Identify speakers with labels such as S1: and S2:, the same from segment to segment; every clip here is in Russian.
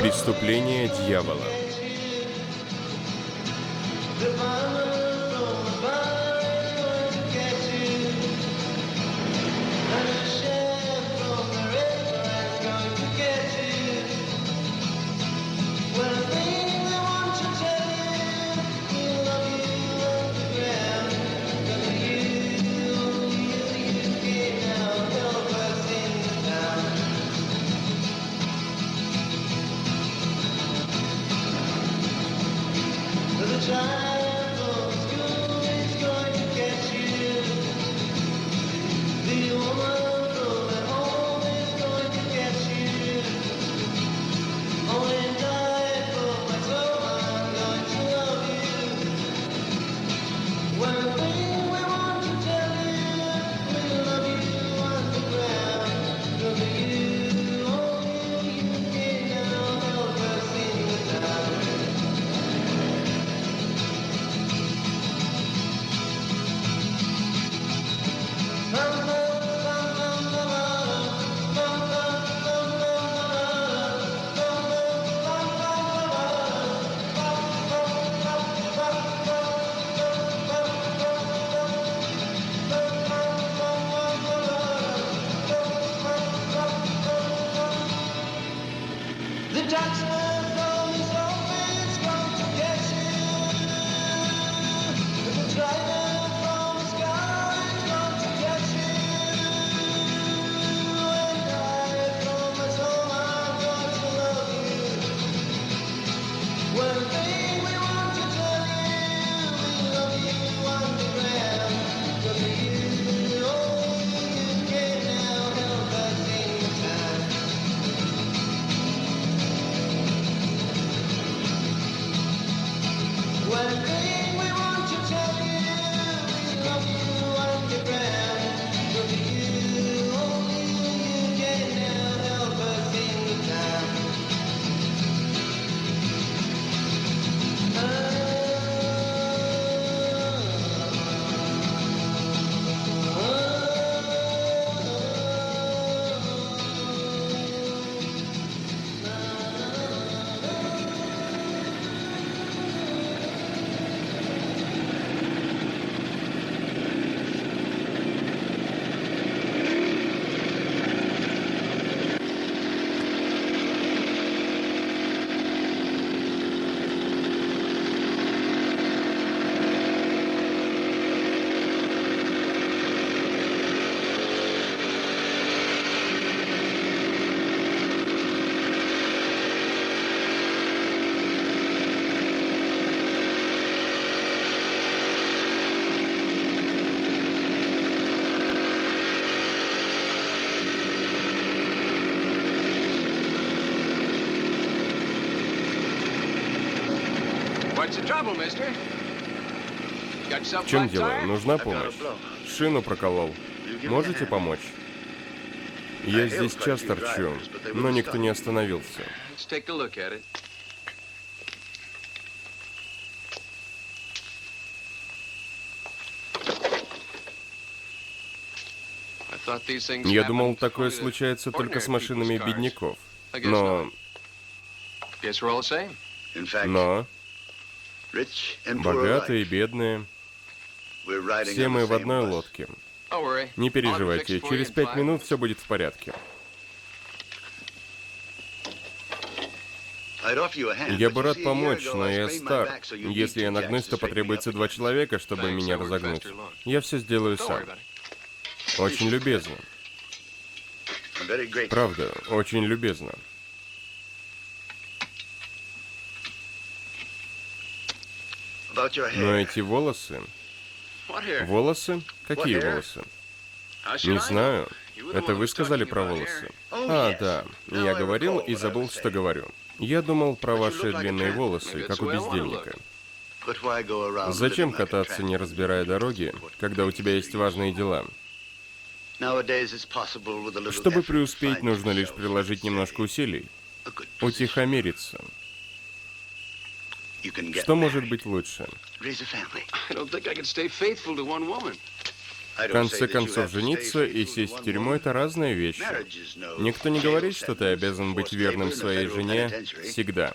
S1: Преступление дьявола. В чем дело? Нужна помощь? Шину проколол. Можете помочь? Я здесь час торчу, но никто не остановился. Я думал, такое случается только с машинами бедняков. Но богатые и бедные, все мы в одной лодке. Не переживайте, через 5 минут все будет в порядке. Я бы рад помочь, но я стар. Если я нагнусь, то потребуется 2 человека, чтобы меня разогнуть. Я все сделаю сам. Очень любезно. Правда, очень любезно. Но эти волосы... Волосы? Какие волосы? Не знаю. Это вы сказали про волосы? А, да. Я говорил и забыл, что говорю. Я думал про ваши длинные волосы, как у бездельника. Зачем кататься, не разбирая дороги, когда у тебя есть важные дела? Чтобы преуспеть, нужно лишь приложить немножко усилий. Утихомириться. Что может быть лучше? В конце концов, жениться и сесть в тюрьму — это разные вещи. Никто не говорит, что ты обязан быть верным своей жене всегда.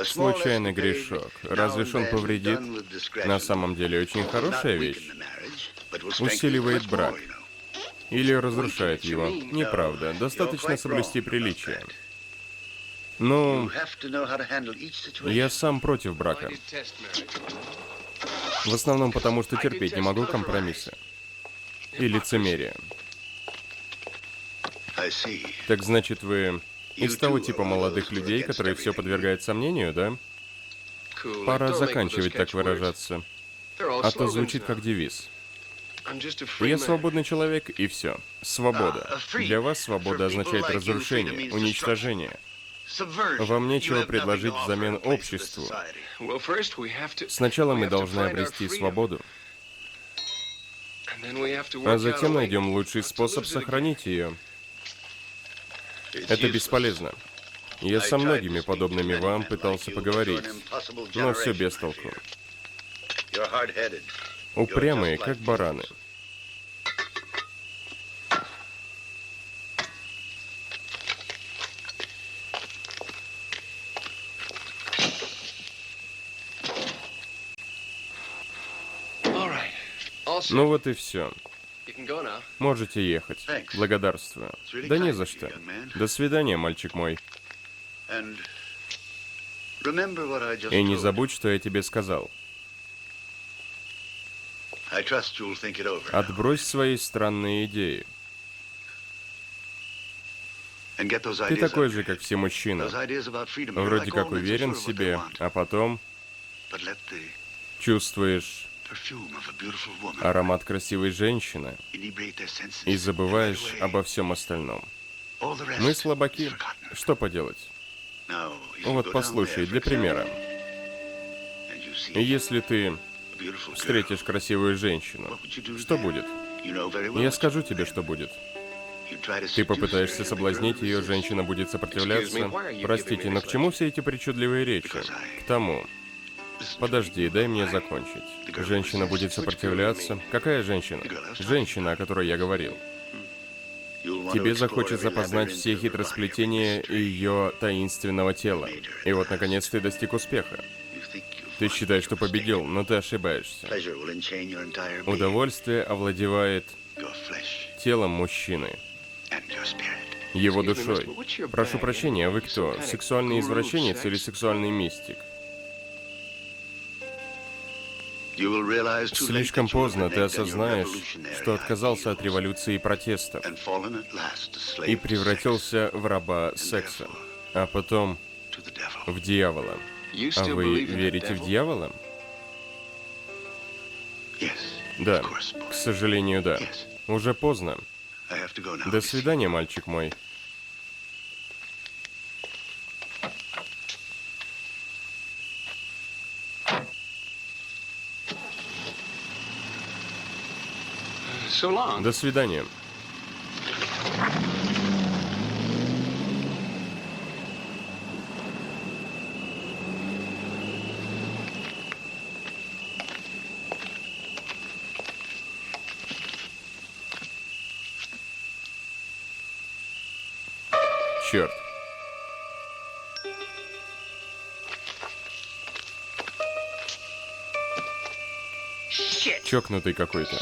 S1: Случайный грешок. Разве ж он повредит? На самом деле, очень хорошая вещь. Усиливает брак. Или разрушает его. Неправда. Достаточно соблюсти приличие. Ну, я сам против брака. В основном потому, что терпеть не могу компромиссы. И лицемерие. Так значит, вы из того типа молодых людей, которые все подвергают сомнению, да? Пора заканчивать так выражаться. А то звучит как девиз. Я свободный человек, и все. Свобода. Для вас свобода означает разрушение, уничтожение. Вам нечего предложить взамен обществу. Сначала мы должны обрести свободу, а затем найдем лучший способ сохранить ее. Это бесполезно. Я со многими подобными вам пытался поговорить, но все без толку. Упрямые, как бараны. Ну вот и все. Можете ехать. Благодарствую. Да не за что. До свидания, мальчик мой. И не забудь, что я тебе сказал. Отбрось свои странные идеи. Ты такой же, как все мужчины. Вроде как уверен в себе, а потом чувствуешь аромат красивой женщины и забываешь обо всем остальном. Мы слабаки. Что поделать? Вот послушай, для примера. Если ты встретишь красивую женщину, что будет? Я скажу тебе, что будет. Ты попытаешься соблазнить ее, женщина будет сопротивляться. Простите, но к чему все эти причудливые речи? К тому. Подожди, дай мне закончить. Женщина будет сопротивляться. Какая женщина? Женщина, о которой я говорил. Тебе захочется познать все хитросплетения ее таинственного тела. И вот, наконец, ты достиг успеха. Ты считаешь, что победил, но ты ошибаешься. Удовольствие овладевает телом мужчины, его душой. Прошу прощения, вы кто? Сексуальный извращенец или сексуальный мистик? Слишком поздно ты осознаешь, что отказался от революции и протестов и превратился в раба секса, а потом в дьявола. А вы верите в дьявола? Да, к сожалению, да. Уже поздно. До свидания, мальчик мой. До свидания. Черт. Чокнутый какой-то.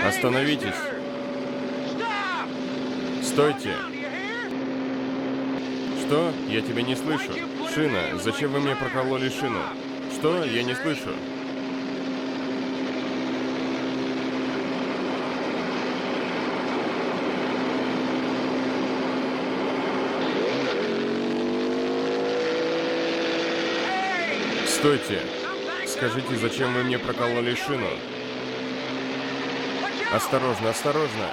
S1: Остановитесь. Стойте. Что? Я тебя не слышу. Шина, зачем вы мне прокололи шину? Что? Я не слышу. Стойте! Скажите, зачем вы мне прокололи шину? Осторожно, осторожно!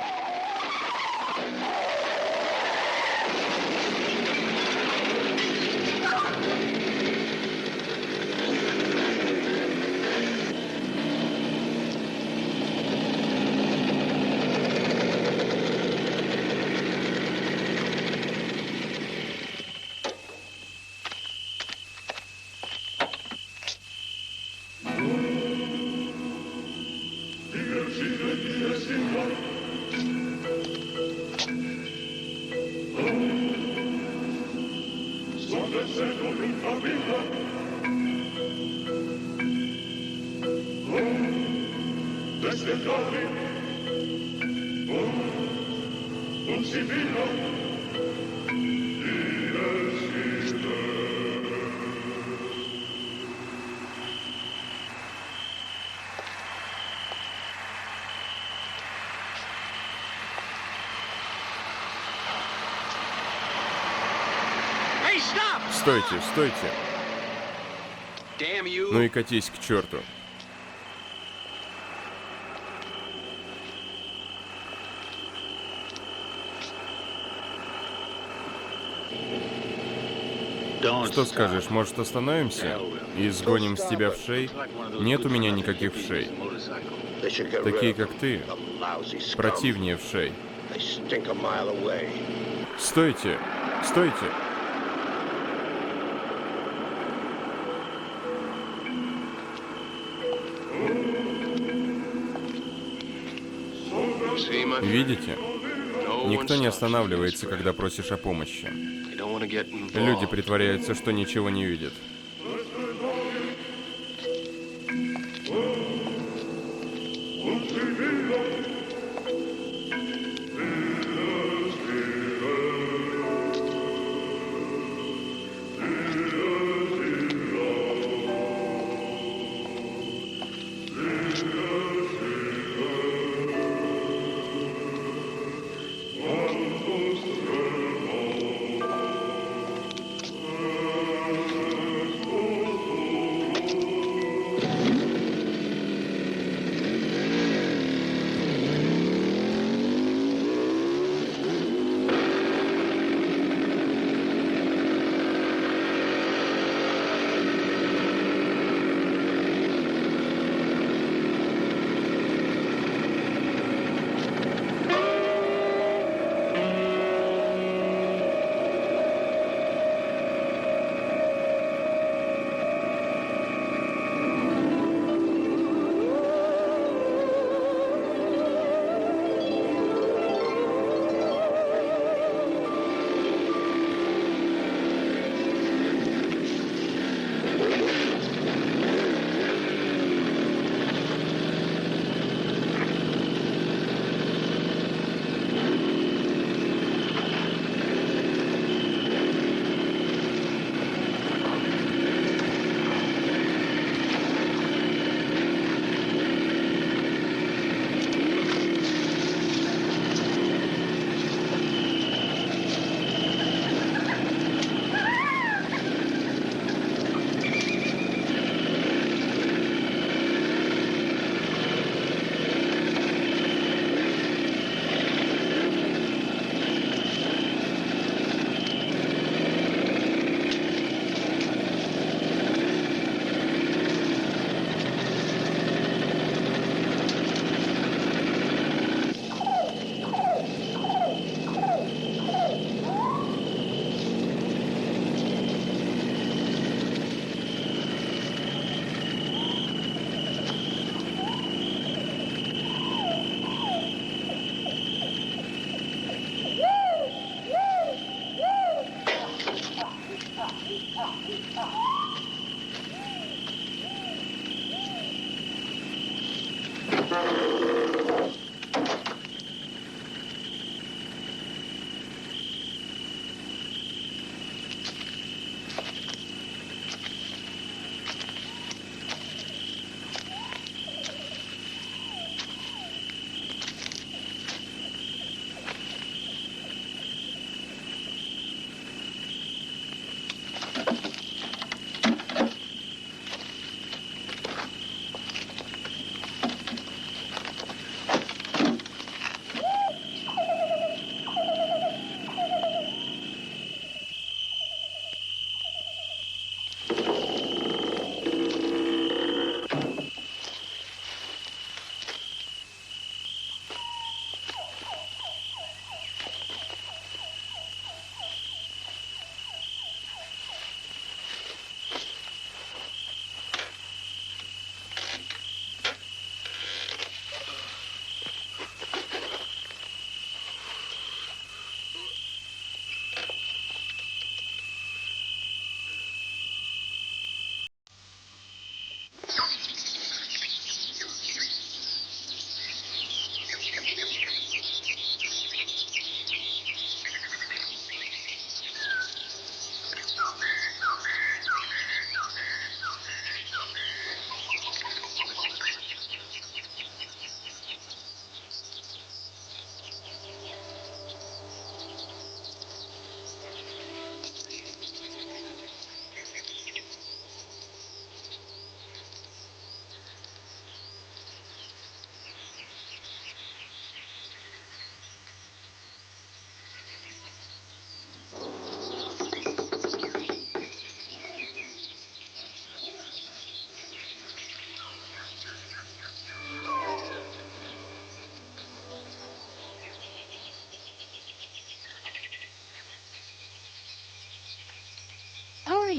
S1: Стойте, стойте! Ну и катись к черту. Что скажешь, может остановимся и сгоним с тебя вшей? Нет у меня никаких вшей. Такие, как ты, противнее вшей. Стойте! Стойте! Видите? Никто не останавливается, когда просишь о помощи. Люди притворяются, что ничего не видят.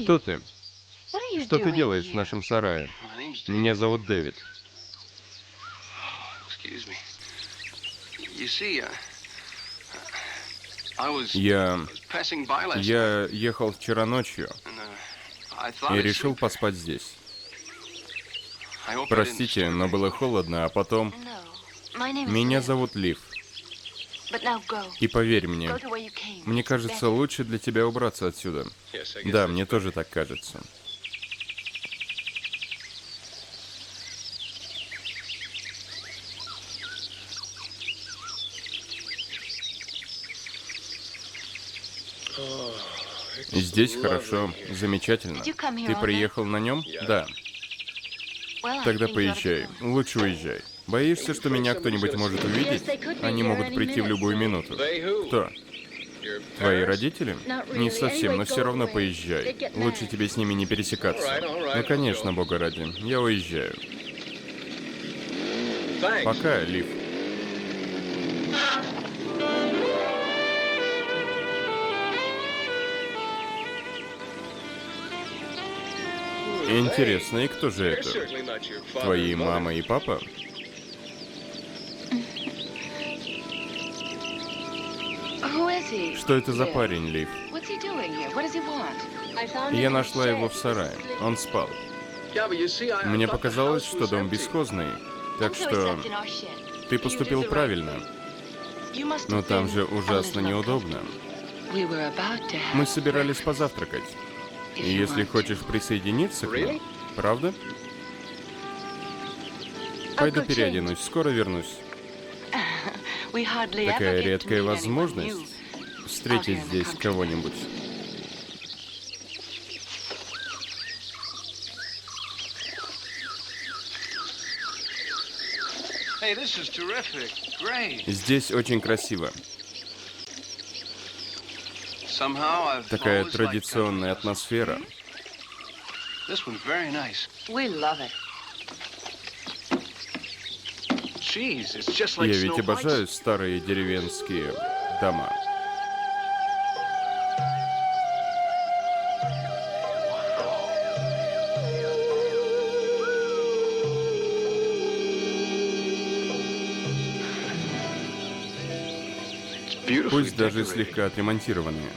S1: Кто ты? Что ты делаешь в нашем сарае? Меня зовут Дэвид. Я ехал вчера ночью и решил поспать здесь. Простите, но было холодно, а потом... Меня зовут Лив. И поверь мне кажется, лучше для тебя убраться отсюда. Да, мне тоже так кажется. Здесь хорошо, замечательно. Ты приехал на нем? Да. Тогда поезжай. Лучше уезжай. Боишься, что меня кто-нибудь может увидеть? Они могут прийти в любую минуту. Кто? Твои родители? Не совсем, но все равно поезжай. Лучше тебе с ними не пересекаться. Ну, конечно, бога ради. Я уезжаю. Пока, Лив. Интересно, и кто же это? Твои мама и папа? Что это за парень, Лив? Я нашла его в сарае. Он спал. Мне показалось, что дом бесхозный. Так что ты поступил правильно. Но там же ужасно неудобно. Мы собирались позавтракать. И если хочешь присоединиться к нам, правда? Пойду переоденусь, скоро вернусь. Такая редкая возможность встретить здесь кого-нибудь. Здесь очень красиво. Такая традиционная атмосфера. Я ведь обожаю старые деревенские дома. Пусть даже слегка отремонтированные.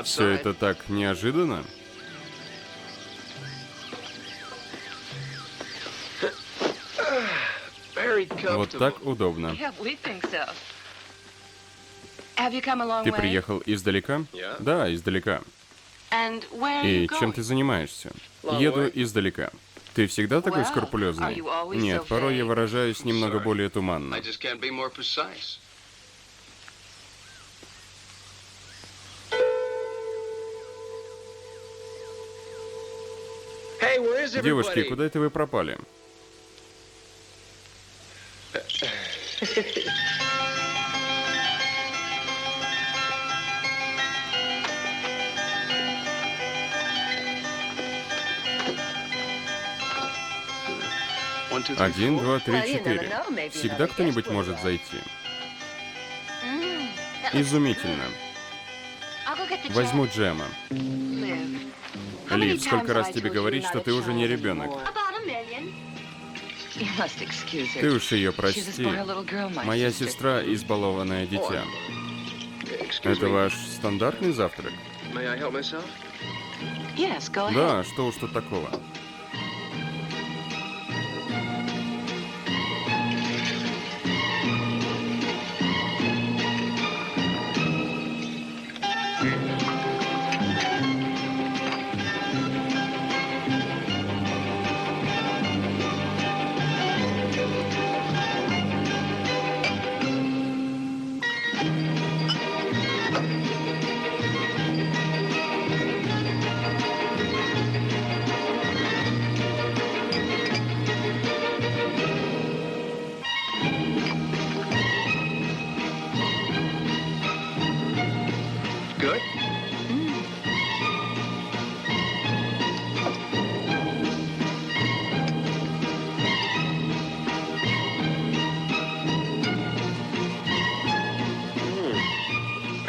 S1: Все это так неожиданно. Вот так удобно. Ты приехал издалека? Да, издалека. И чем ты занимаешься? Еду издалека. Ты всегда такой скрупулезный? Нет, порой я выражаюсь немного более туманно. Девушки, куда это вы пропали? Один, два, три, четыре. Всегда кто-нибудь может зайти. Изумительно. Возьму джема. Лив, сколько раз тебе говорить, что ты уже не ребенок? Ты уж ее прости. Моя сестра избалованное дитя. Это ваш стандартный завтрак? Да, что уж тут такого.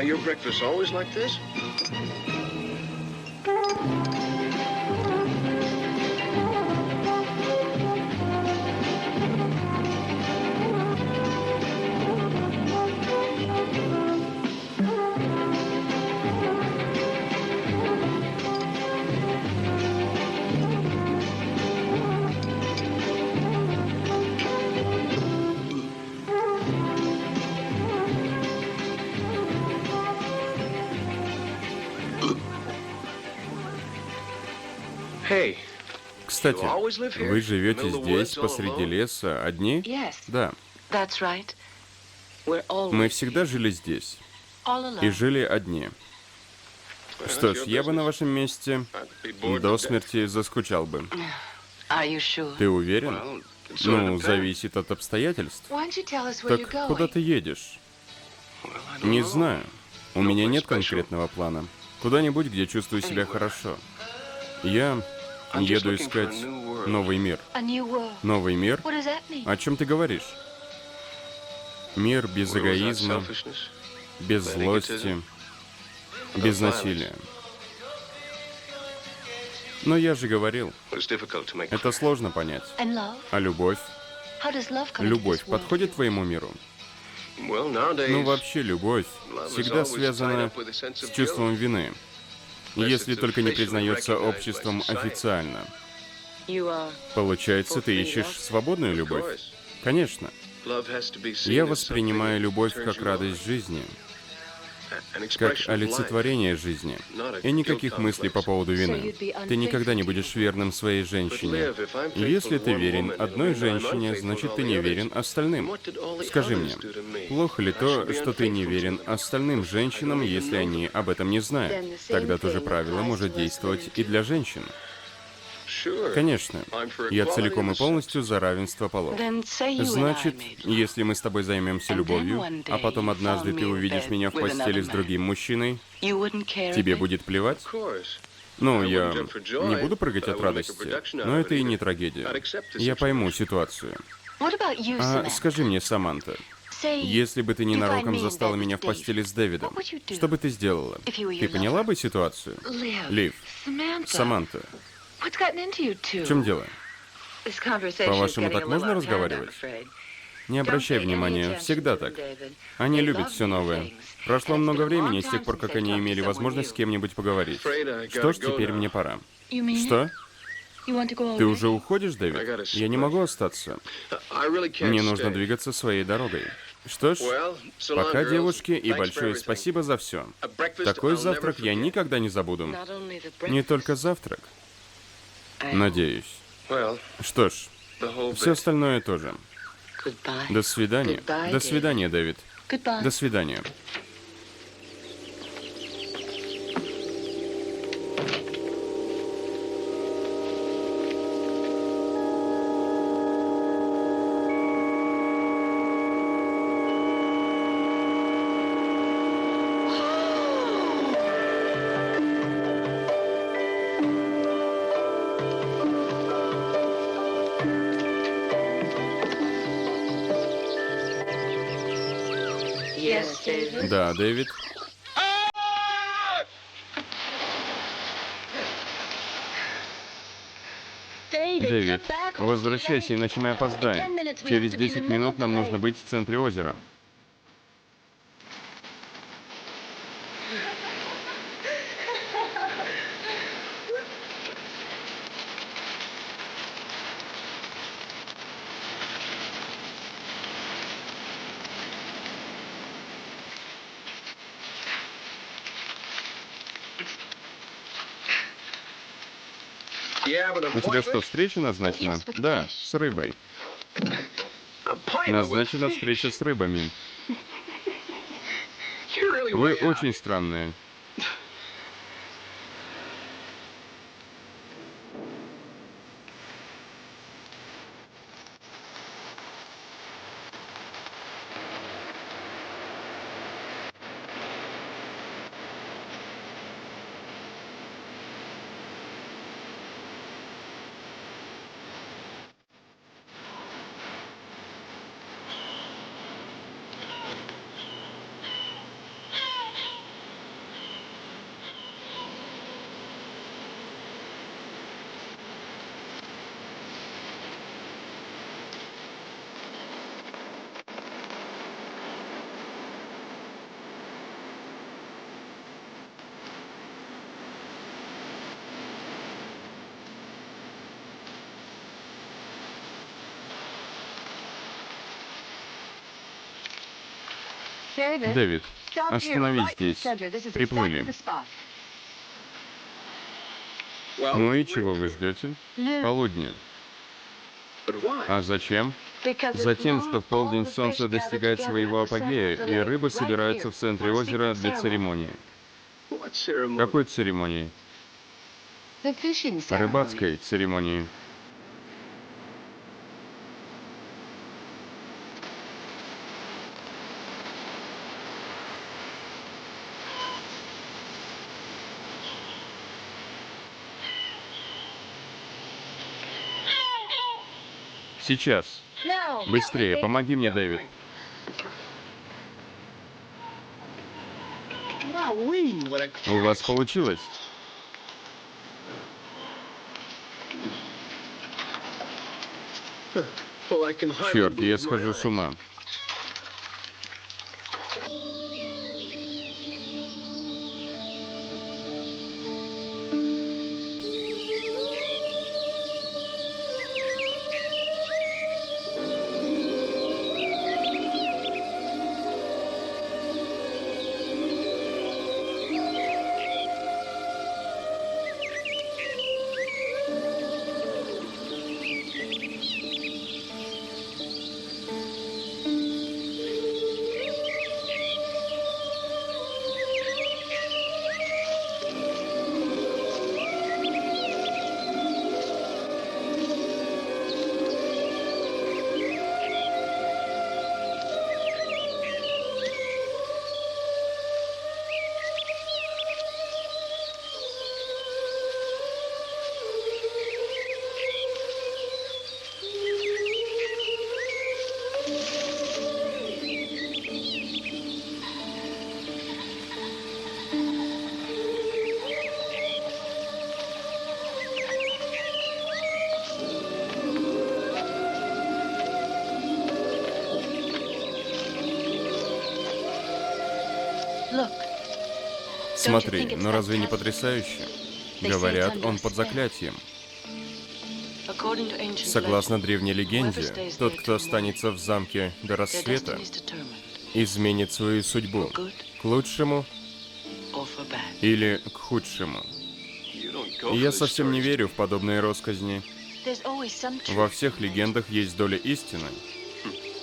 S2: Are your breakfasts always like this? Hey,
S1: Кстати,
S2: you always live here?
S1: вы
S2: In the
S1: живете
S2: middle of the
S1: здесь,
S2: woods, all
S1: посреди
S2: alone?
S1: леса, одни?
S3: Yes,
S1: Да.
S3: that's right. We're
S1: Мы
S3: always
S1: всегда жили здесь.
S3: all
S1: И
S3: alone.
S1: жили одни.
S2: Well,
S1: Что
S2: that's
S1: ж,
S2: your
S1: я бы на
S2: business.
S1: вашем месте
S2: I'd be bored
S1: до
S2: to death.
S1: смерти заскучал бы.
S3: Are you sure?
S1: Ты уверен?
S2: Well, it sort of
S1: Ну,
S2: depends.
S1: зависит от обстоятельств.
S3: Why don't you tell us where you're
S1: Так куда
S3: going?
S1: ты едешь?
S2: Well, I don't
S1: Не
S2: know.
S1: знаю. У
S2: No
S1: меня
S2: place
S1: нет
S2: special.
S1: конкретного плана. Куда-нибудь, где чувствую себя хорошо. Я
S2: I'm just
S1: еду
S2: looking for a
S1: искать
S2: new world.
S1: новый мир.
S3: A new world.
S1: Новый мир?
S3: What does that mean?
S1: О чем ты говоришь? Мир без
S2: World without
S1: эгоизма,
S2: selfishness,
S1: без
S2: without
S1: злости,
S2: egotism,
S1: без
S2: without
S1: насилия. Но я же говорил,
S2: But it's difficult to make
S1: это
S2: clear.
S1: сложно понять.
S3: And love?
S1: А любовь?
S3: How does love come into
S1: Любовь
S3: this world?
S1: подходит твоему миру?
S2: Well, nowadays,
S1: Ну вообще любовь
S2: love is
S1: всегда
S2: always
S1: связана
S2: tied up with a sense
S1: с
S2: of
S1: чувством
S2: guilt.
S1: вины, если только не признается обществом официально.
S3: You are.
S1: Получается, ты ищешь свободную
S2: Of
S1: любовь?
S2: course,
S1: Конечно.
S2: love has to be seen
S1: Я
S2: as
S1: воспринимаю
S2: something
S1: любовь
S2: that
S1: как
S2: turns you
S1: радость
S2: on,
S1: жизни,
S2: an
S1: как
S2: expression of life.
S1: олицетворение жизни. И никаких мыслей по поводу вины. Ты никогда не будешь верным своей
S2: But
S1: женщине.
S2: live, if I'm
S1: И если
S2: faithful
S1: ты
S2: to one
S1: верен
S2: woman,
S1: одной
S2: and I'm
S1: женщине,
S2: unfaithful to
S1: значит
S2: all
S1: ты
S2: the
S1: не
S2: others.
S1: верен остальным.
S2: What did all the
S1: Скажи
S2: others
S1: мне,
S2: do to me?
S1: плохо ли
S2: I should
S1: то,
S2: be
S1: что ты не
S2: unfaithful
S1: верен
S2: to them.
S1: остальным женщинам, если они об этом не знают? Тогда то же правило может действовать и для женщин.
S2: Sure.
S1: Конечно,
S2: I'm for
S1: я
S2: equality
S1: целиком
S2: in
S1: и
S2: the
S1: полностью за равенство полов.
S3: Then say you
S1: Значит,
S3: and I made love.
S1: если мы с тобой займемся
S3: And then
S1: любовью,
S3: one day
S1: а потом
S3: you
S1: однажды
S3: found
S1: ты
S3: me in
S1: увидишь
S3: bed
S1: меня в
S3: with
S1: постели
S3: another
S1: с
S3: man.
S1: другим мужчиной,
S3: You wouldn't care.
S1: тебе
S3: if it-
S1: будет плевать?
S2: Of course.
S1: Ну,
S2: I
S1: я
S2: wouldn't jump for joy,
S1: не буду прыгать
S2: but I
S1: от
S2: wouldn't make a
S1: радости,
S2: production out
S1: но
S2: of
S1: это
S2: it
S1: и не
S2: either.
S1: трагедия.
S2: I'd accept the
S1: Я пойму
S2: situation.
S1: ситуацию.
S3: What about you,
S1: А
S3: Samantha?
S1: скажи мне, Саманта,
S3: Say
S1: если бы ты
S3: you find
S1: ненароком
S3: me in
S1: застала
S3: bed
S1: меня
S3: with
S1: в постели с
S3: Dave.
S1: Дэвидом,
S3: What would you do?
S1: что бы ты сделала?
S3: If you were
S1: Ты
S3: your
S1: поняла
S3: lover.
S1: бы ситуацию?
S3: Liv.
S1: Лив,
S3: Samantha.
S1: Саманта,
S3: What's gotten into you two?
S1: в чем дело?
S3: This conversation
S1: По-вашему,
S3: is getting
S1: так
S3: a
S1: можно
S3: little out of hand,
S1: разговаривать?
S3: I'm afraid.
S1: Не обращай внимания, всегда так. Они любят все новое. Прошло много времени с тех пор, как они имели возможность с кем-нибудь поговорить. Что ж, теперь мне пора. Что? Ты уже уходишь, Дэвид? Я не могу остаться.
S2: I really can't
S1: Мне нужно
S2: stay.
S1: двигаться своей дорогой. Что ж,
S2: Well, so long,
S1: пока,
S2: girls.
S1: девушки, и
S2: Thanks for
S1: большое
S2: everything.
S1: спасибо за все.
S2: A breakfast
S1: Такой
S2: I'll never
S1: завтрак я
S2: forget.
S1: никогда не забуду.
S3: Not only the
S1: Не
S3: breakfast,
S1: только завтрак,
S3: I
S1: надеюсь.
S2: Well,
S1: Что ж,
S2: the whole
S1: все
S2: bit.
S1: остальное тоже.
S3: Goodbye.
S1: До свидания.
S3: Goodbye,
S1: До свидания, Дэвид.
S3: Goodbye.
S1: До свидания.
S3: Yes, David.
S1: Да, Дэвид. Дэвид, возвращайся, иначе мы опоздаем. Через 10 минут нам нужно быть в центре озера.
S2: Yeah, but
S1: У тебя что, встреча назначена? Да, с рыбой. Назначена встреча с рыбами. Вы очень странные.
S4: Дэвид, остановись здесь. Приплыли. Ну и чего вы ждете? Полудня. А зачем? Затем, что в полдень солнце достигает своего апогея, и рыба собирается в центре озера для церемонии. Какой церемонии? Рыбацкой церемонии. Сейчас. Быстрее, помоги мне, Дэвид. У вас получилось? Черт, я схожу с ума.
S1: Смотри, но разве не потрясающе? Говорят, он под заклятием. Согласно древней легенде, тот, кто останется в замке до рассвета, изменит свою судьбу к лучшему или к худшему. И я совсем не верю в подобные россказни. Во всех легендах есть доля истины.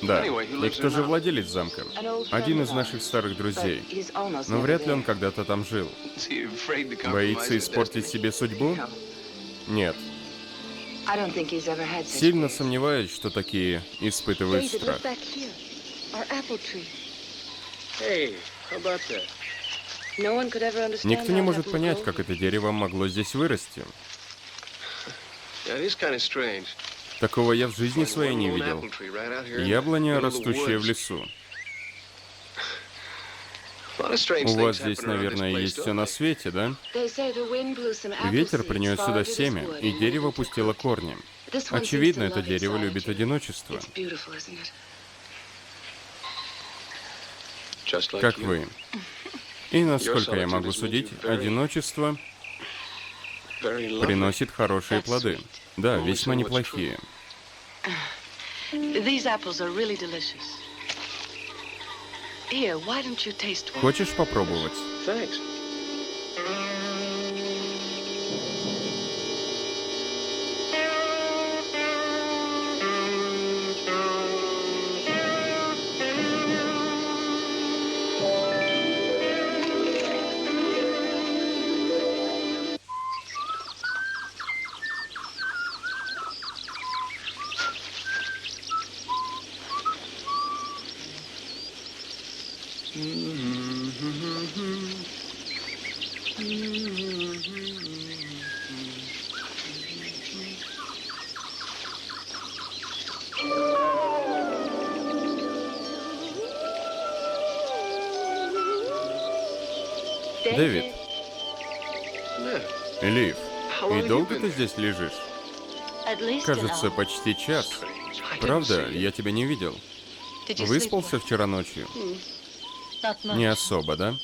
S1: Да, и кто же владелец замка? Один из наших старых друзей. Но вряд ли он когда-то там жил. Боится испортить себе судьбу? Нет. Сильно сомневаюсь, что такие испытывают страх. Никто не может понять, как это дерево могло здесь вырасти. Такого я в жизни своей не видел. Яблоня, растущая в лесу. У вас здесь, наверное, есть все на свете, да? Ветер принес сюда семя, и дерево пустило корни. Очевидно, это дерево любит одиночество. Как вы. И, насколько я могу судить, одиночество приносит хорошие плоды. Да, весьма неплохие. Хочешь попробовать? Дэвид. Лив, и долго ты здесь лежишь? Кажется, почти час. Правда, я тебя не видел. Выспался вчера ночью? Не особо, да?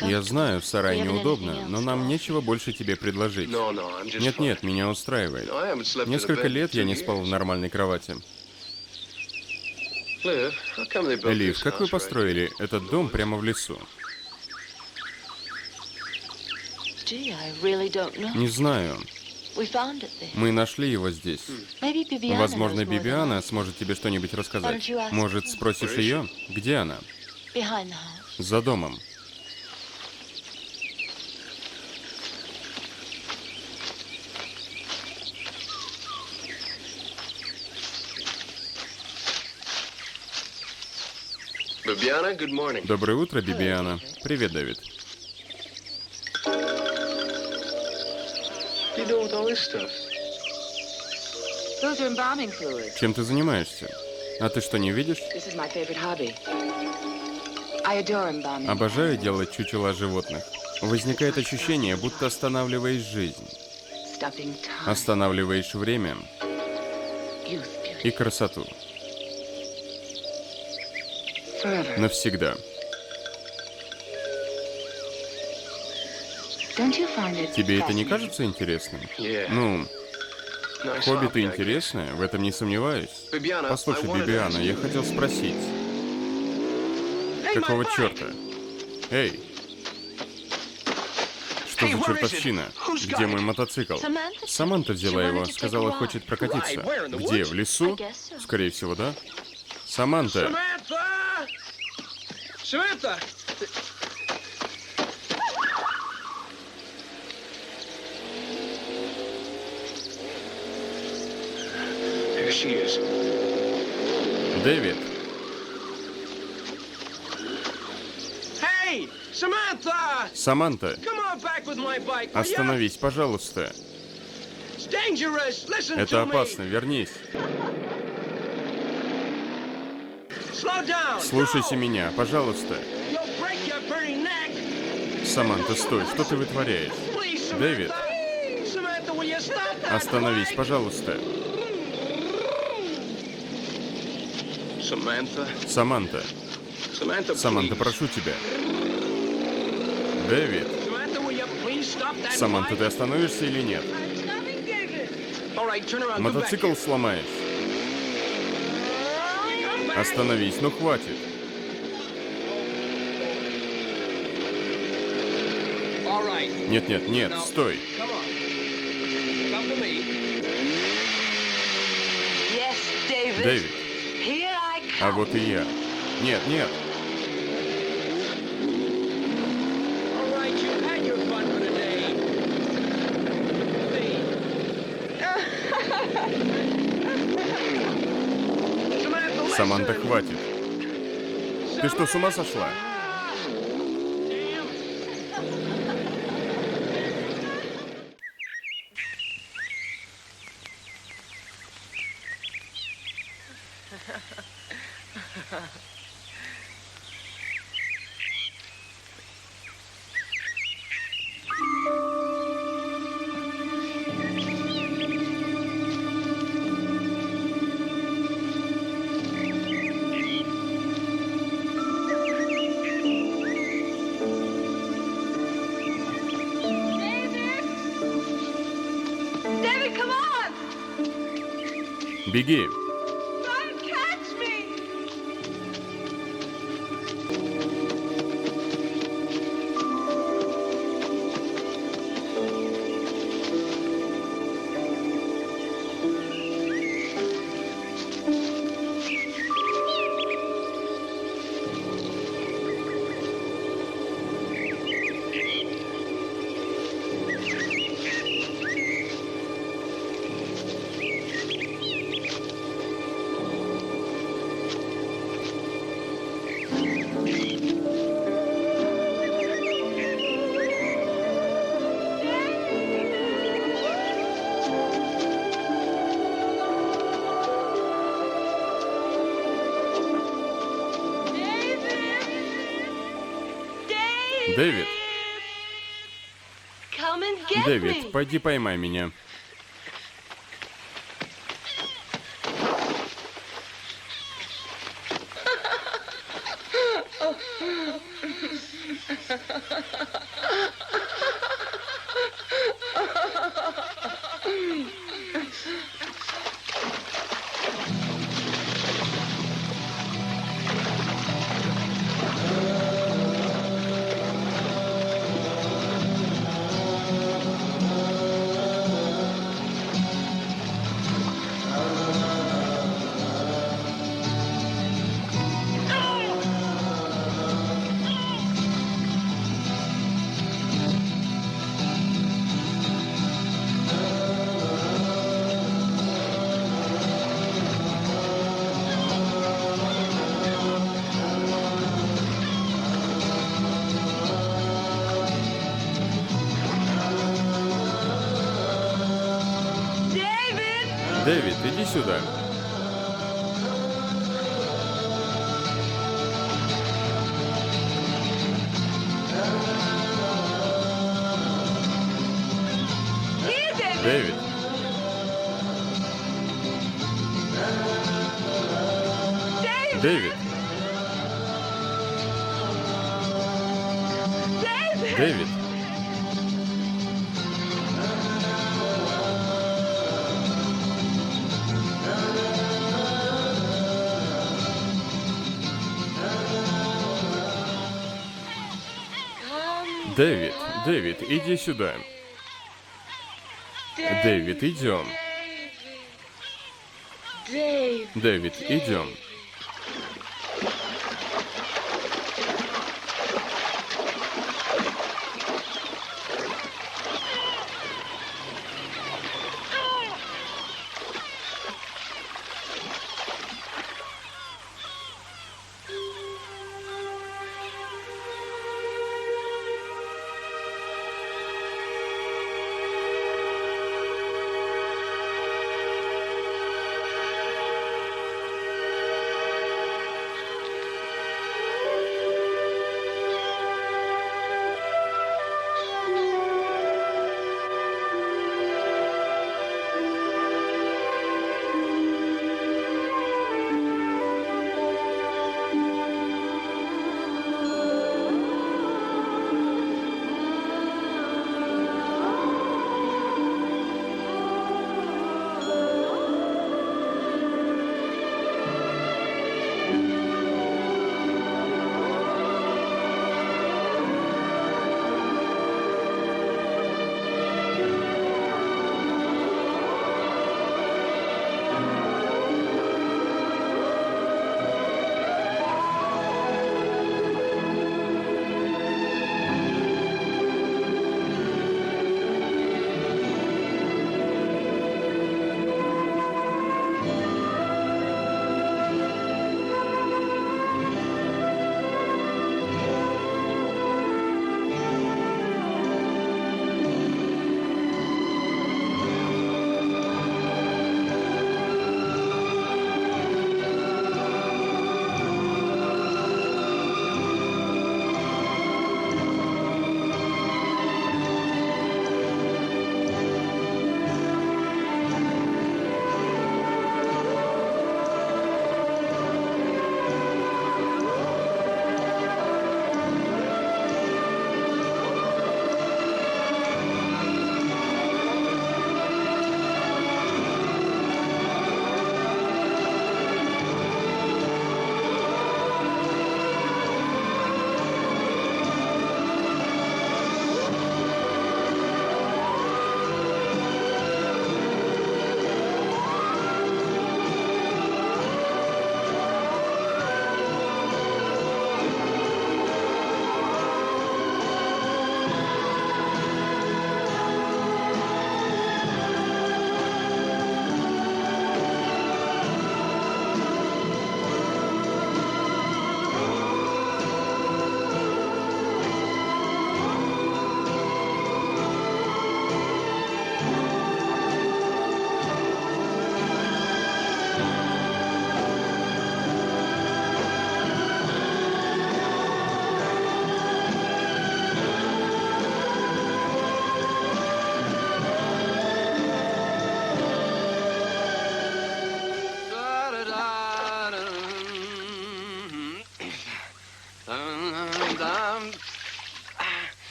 S1: Я знаю, в сарае неудобно, но нам нечего больше тебе предложить. Нет-нет, меня устраивает. Несколько лет я не спал в нормальной кровати. Лив, как вы построили этот дом прямо в лесу? Не знаю. Мы нашли его здесь. Возможно, Бибиана сможет тебе что-нибудь рассказать. Может, спросишь ее, где она? За домом. Доброе утро, Бибиана. Привет, Дэвид. Чем ты занимаешься? А ты что, не видишь? Обожаю делать чучела животных. Возникает ощущение, будто останавливаешь жизнь. Останавливаешь время и красоту. Навсегда. Тебе это не кажется интересным? Ну, хобби-то интересное, в этом не сомневаюсь. Послушай, Бибиана, я хотел спросить. Какого черта? Эй! Что за чертовщина? Где мой мотоцикл? Саманта взяла его, сказала, хочет прокатиться. Где, в лесу? Скорее всего, да? Саманта!
S2: Samantha! There she is.
S1: Дэвид!
S2: Hey, Samantha!
S1: Саманта!
S2: Come on back with my bike.
S1: Остановись, пожалуйста.
S2: It's dangerous. Listen
S1: Это
S2: to me.
S1: опасно, вернись.
S2: Slow down.
S1: Слушайся меня, пожалуйста.
S2: You'll break your pretty neck.
S1: Саманта, стой, что ты вытворяешь?
S2: Please, Samantha.
S1: Дэвид,
S2: Samantha, will you stop that
S1: остановись,
S2: bike?
S1: пожалуйста.
S2: Samantha.
S1: Саманта,
S2: Samantha,
S1: Саманта,
S2: please.
S1: прошу тебя. Дэвид,
S2: Samantha, will you please stop that
S1: Саманта,
S2: bike?
S1: ты остановишься или нет?
S2: All right, turn around. Come back
S1: Мотоцикл
S2: here.
S1: сломаешь.
S2: Come back.
S1: Остановись, ну хватит.
S2: All right.
S1: Нет, нет, нет, стой.
S2: Come on. Come to me.
S1: Дэвид, а вот и я. Нет, нет.
S2: All right, you had your fun for today. Samantha,
S1: Саманта,
S2: listen.
S1: хватит. Ты что, с ума сошла?
S5: David, come on!
S1: Беги.
S5: Don't catch me!
S1: Дэвид,
S5: Come and get
S1: Дэвид,
S5: me!
S1: пойди поймай меня. Дэвид, иди сюда.
S5: Here, David.
S1: Дэвид,
S5: David.
S1: Дэвид,
S5: David.
S1: Дэвид. Дэвид, Дэвид, иди сюда. Дэвид, идем. Дэвид, идем.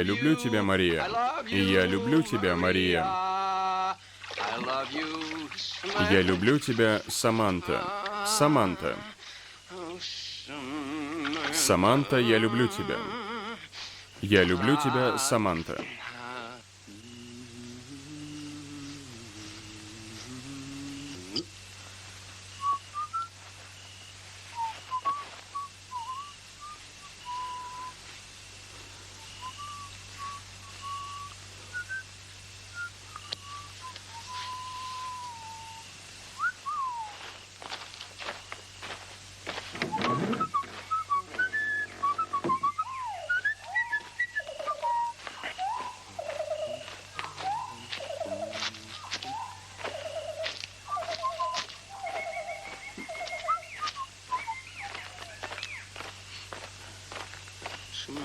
S1: Я люблю тебя, Мария. Я люблю тебя, Мария. Я люблю тебя, Саманта. Саманта. Саманта, я люблю тебя. Я люблю тебя, Саманта.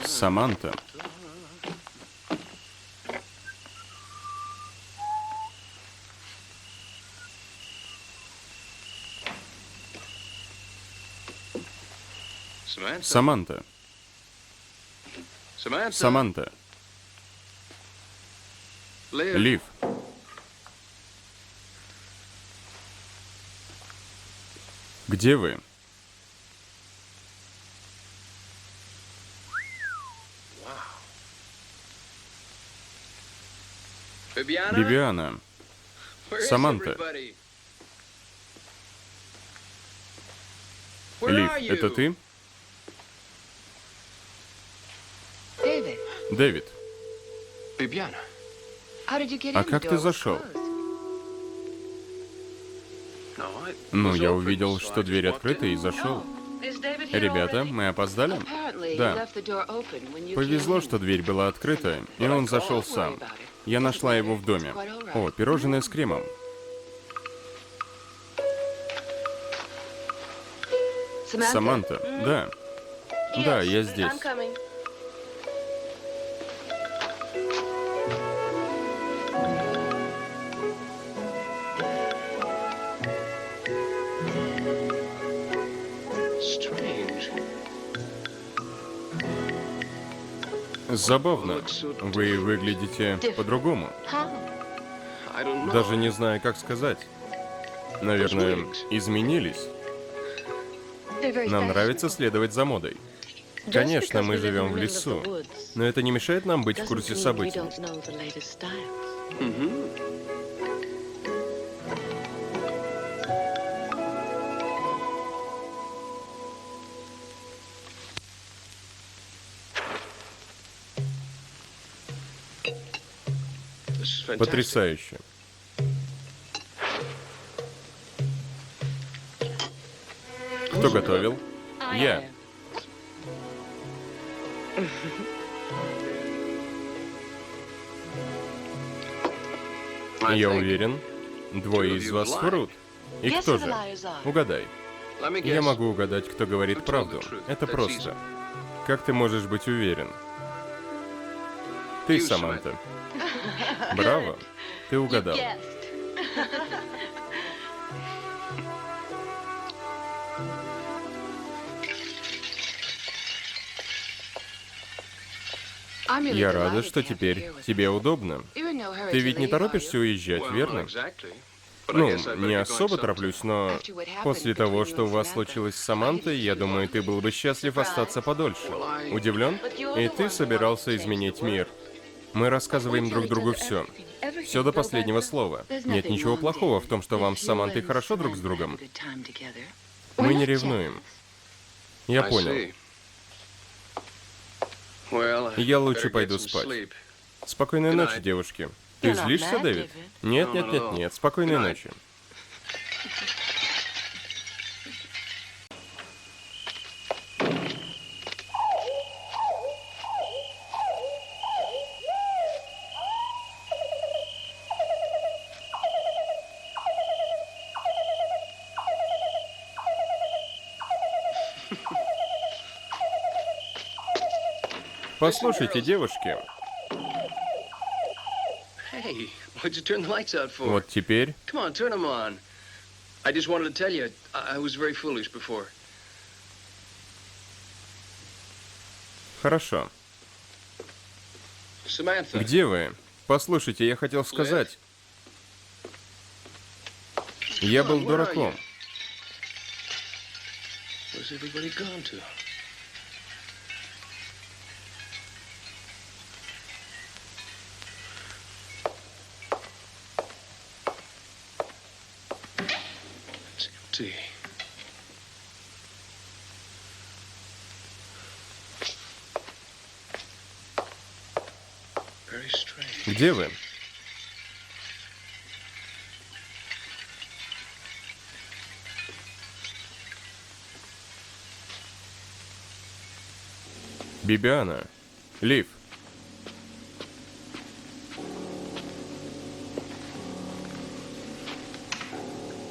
S1: Саманта. Саманта. Саманта. Лив. Где вы? Бибиана. Саманта. Лив, это ты? Дэвид. А как ты зашел? Ну, я увидел, что дверь открыта, и зашел. Ребята, мы опоздали? Да. Повезло, что дверь была открыта, и он зашел сам. Я нашла его в доме. О, пирожное с кремом. Саманта, да. Да, я здесь. Забавно. Вы выглядите по-другому. Даже не знаю, как сказать. Наверное, изменились. Нам нравится следовать за модой. Конечно, мы живем в лесу, но это не мешает нам быть в курсе событий. Потрясающе. Кто готовил? Я. Я уверен, двое из вас врут. И кто же? Угадай. Я могу угадать, кто говорит правду. Это просто. Как ты можешь быть уверен? Ты, Саманта. Браво. Ты угадал. Я рада, что теперь тебе удобно. Ты ведь не торопишься уезжать, верно? Ну, не особо тороплюсь, но после того, что у вас случилось с Самантой, я думаю, ты был бы счастлив остаться подольше. Удивлен? И ты собирался изменить мир. Мы рассказываем друг другу все. Все до последнего слова. Нет ничего плохого в том, что вам с Самантой хорошо друг с другом. Мы не ревнуем. Я понял. Я лучше пойду спать. Спокойной ночи, девушки. Ты злишься, Дэвид? Нет, нет, нет, нет. Спокойной ночи. Послушайте, девушки. Вот теперь... Хорошо. Где вы? Послушайте, я хотел сказать. Я был дураком. Где вы? Бибиана. Лив.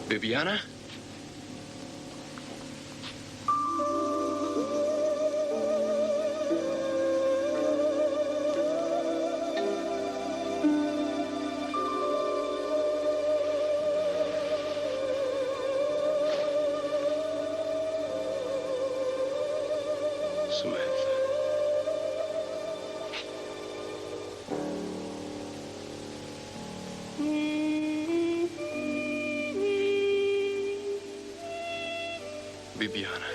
S6: Бибиана? Samantha. Bibiana.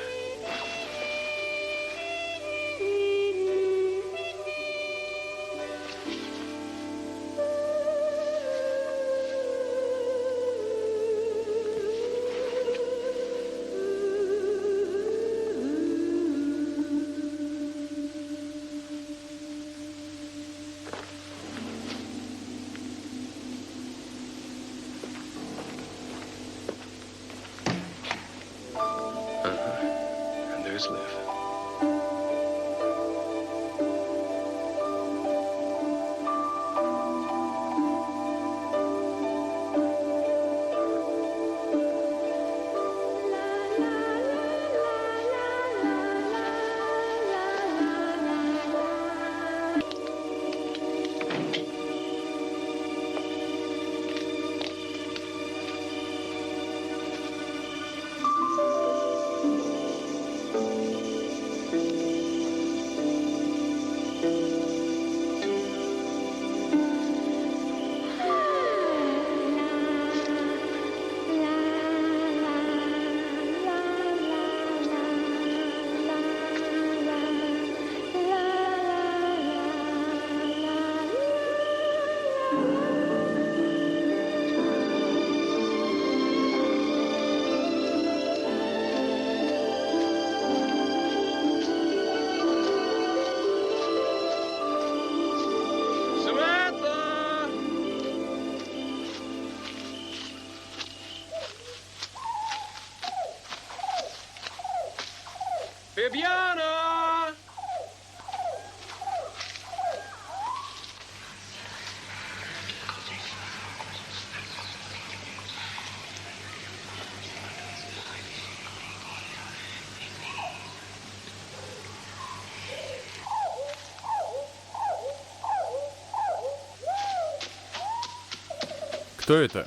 S6: And there's Liv. Bibiana!
S1: Кто это?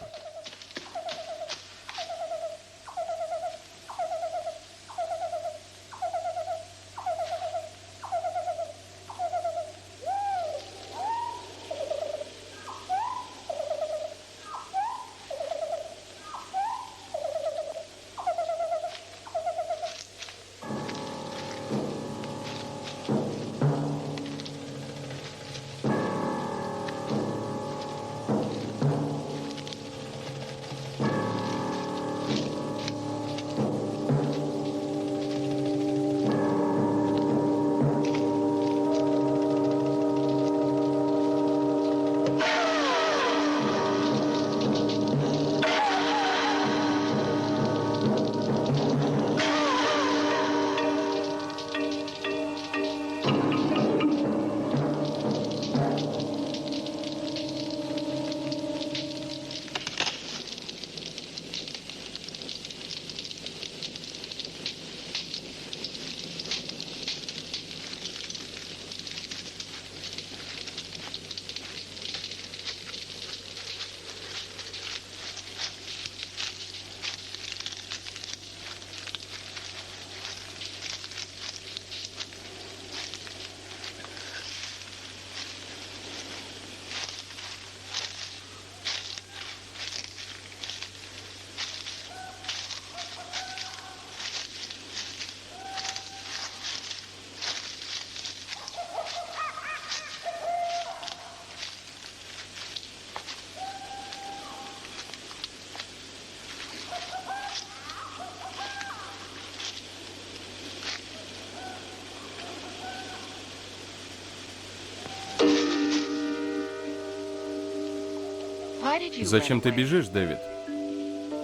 S1: Зачем ты бежишь, Дэвид?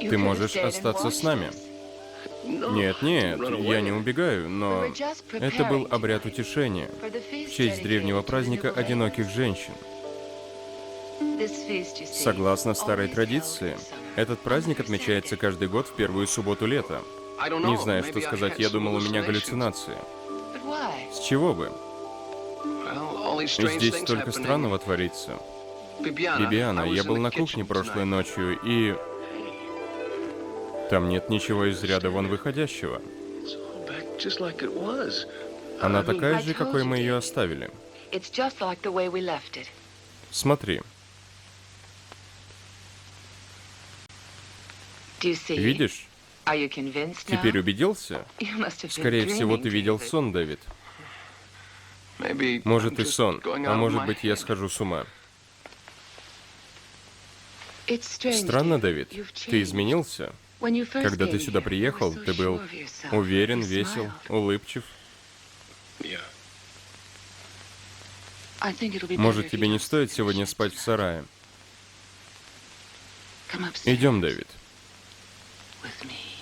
S1: Ты можешь остаться с нами. Нет, нет, я не убегаю, но это был обряд утешения в честь древнего праздника одиноких женщин. Согласно старой традиции, этот праздник отмечается каждый год в первую субботу лета. Не знаю, что сказать, я думал, у меня галлюцинации. С чего бы? Здесь столько странного творится. Бибиана, я был на кухне прошлой ночью, и... там нет ничего из ряда вон выходящего. Она такая же, какой мы ее оставили. Смотри. Видишь? Теперь убедился? Скорее всего, ты видел сон, Дэвид. Может и сон, а может быть, я схожу с ума. Странно, Дэвид, ты изменился. Когда ты сюда приехал, ты был уверен, весел, улыбчив. Может, тебе не стоит сегодня спать в сарае? Идем, Дэвид.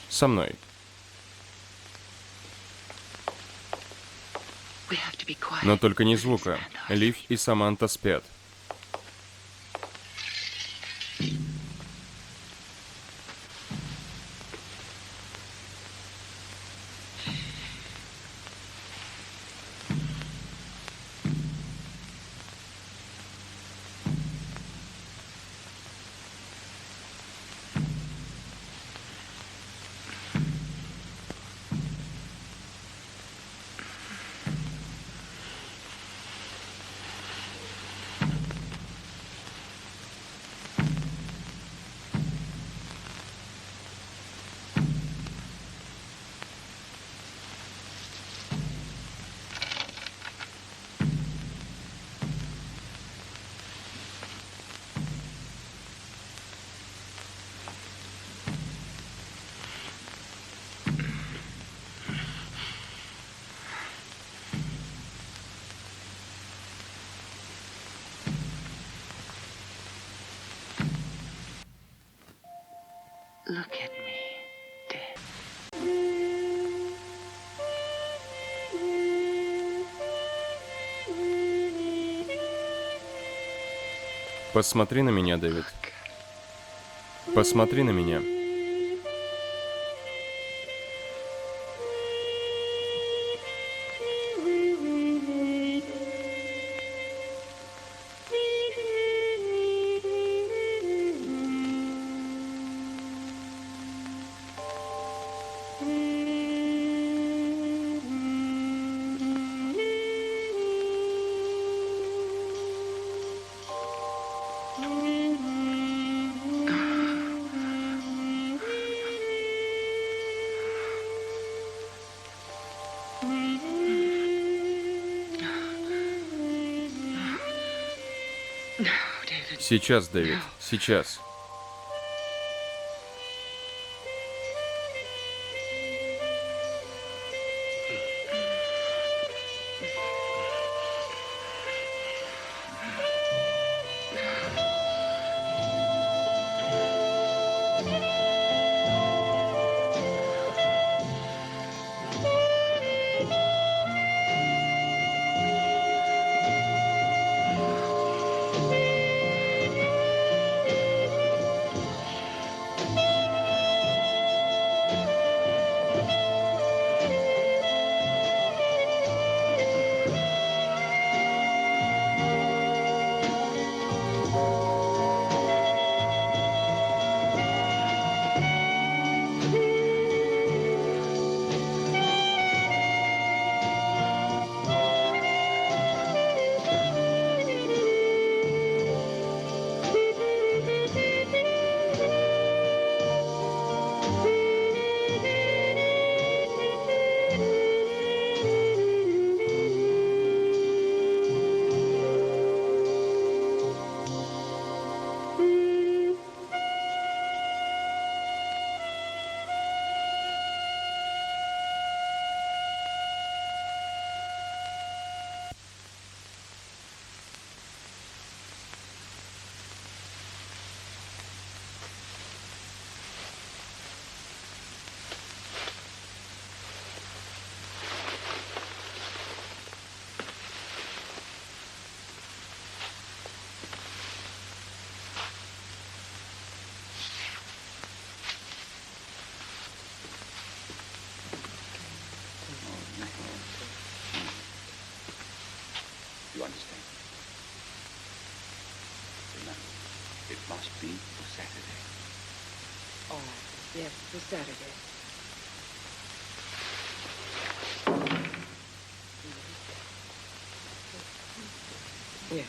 S1: Со мной. Но только не звука. Лив и Саманта спят. Посмотри на меня, Дэвид. Посмотри на меня. Сейчас, Дэвид, сейчас.
S7: You understand? Remember, it must be for Saturday.
S5: Oh, yes, for Saturday. Here.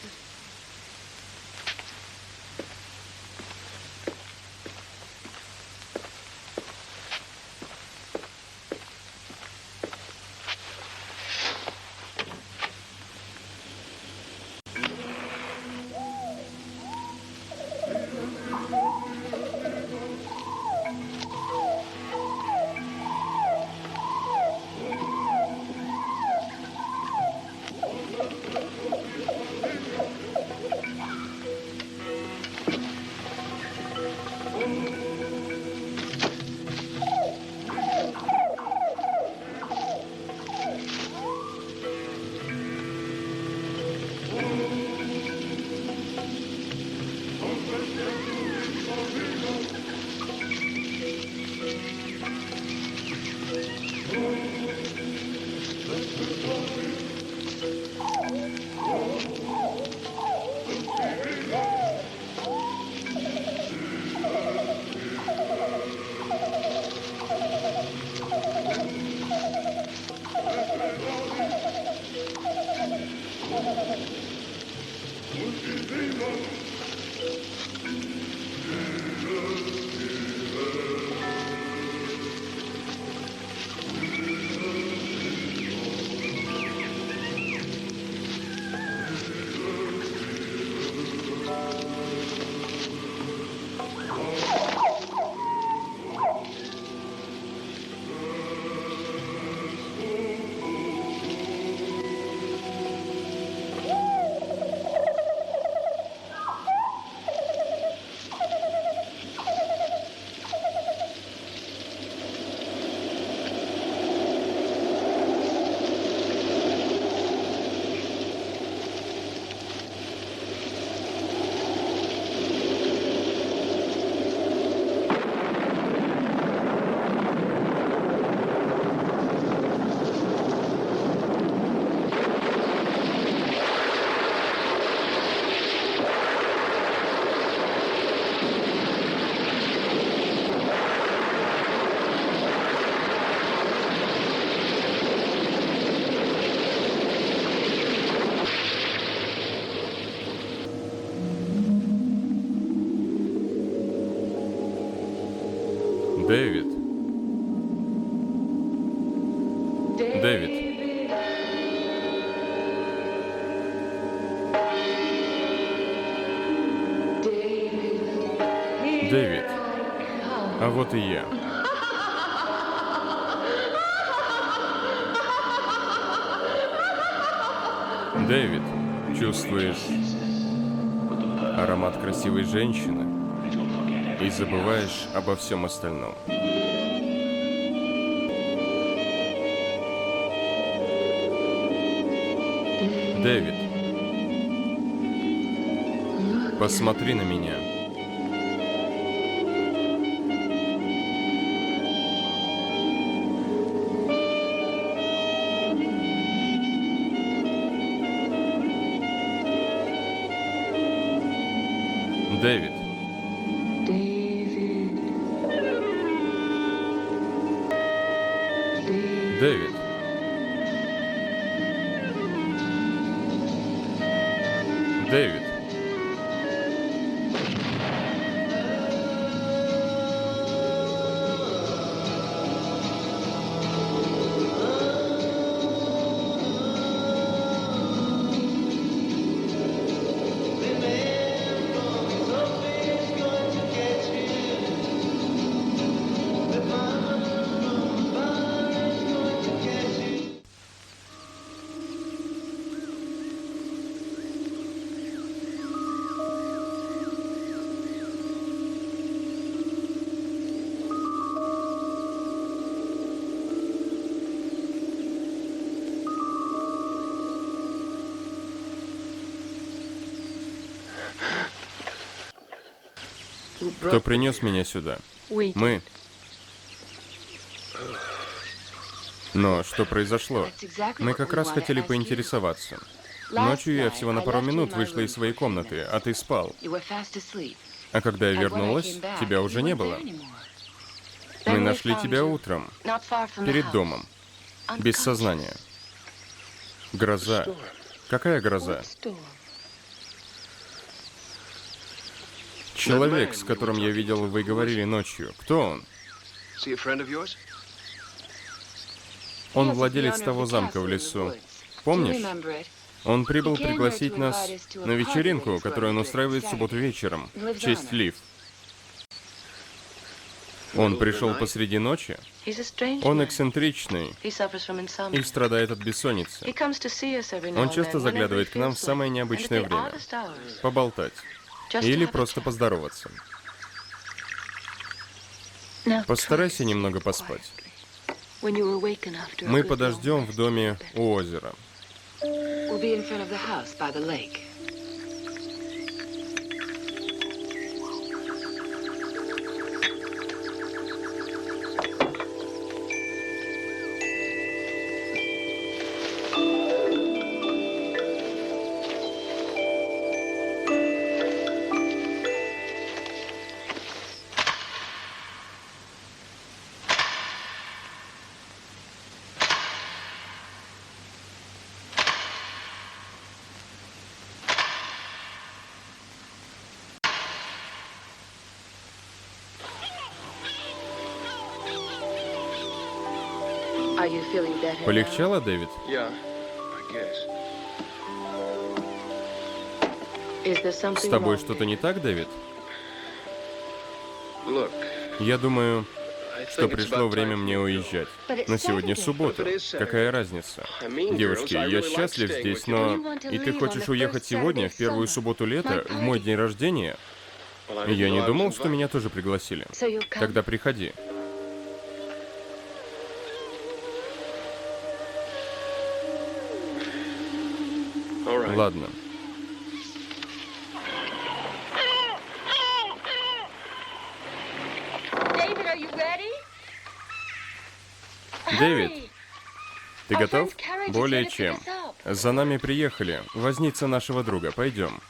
S1: Дэвид. Дэвид. Дэвид. А вот и я. Дэвид, чувствуешь аромат красивой женщины и забываешь обо всем остальном. Дэвид, посмотри на меня. Дэвид. Дэвид. Дэвид. Кто принес меня сюда? Мы. Но что произошло? Мы как раз хотели поинтересоваться. Ночью я всего на пару минут вышла из своей комнаты, а ты спал. А когда я вернулась, тебя уже не было. Мы нашли тебя утром, перед домом, без сознания. Гроза. Какая гроза? Человек, с которым я видел, вы говорили ночью. Кто он? Он владелец того замка в лесу. Помнишь? Он прибыл пригласить нас на вечеринку, которую он устраивает в субботу вечером, в честь Лив. Он пришел посреди ночи. Он эксцентричный и страдает от бессонницы. Он часто заглядывает к нам в самое необычное время. Поболтать. Или просто поздороваться. Постарайся немного поспать. Мы подождем в доме у озера.
S5: We'll be in front of the house by the lake. Are you feeling better now?
S1: Полегчало, Дэвид?
S5: Is there
S1: С
S5: something
S1: тобой
S5: wrong?
S1: что-то не так, Дэвид? Я думаю, что пришло время мне уезжать. Но сегодня суббота. Какая разница? Девушки, я счастлив здесь, но... И ты хочешь уехать сегодня, в первую субботу лета, в мой день рождения? Я не думал, что меня тоже пригласили.
S5: So you'll come?
S1: Тогда приходи. Ладно.
S2: David, are you ready?
S1: Дэвид, ты готов? Более чем. За нами приехали. Возница нашего друга. Пойдем.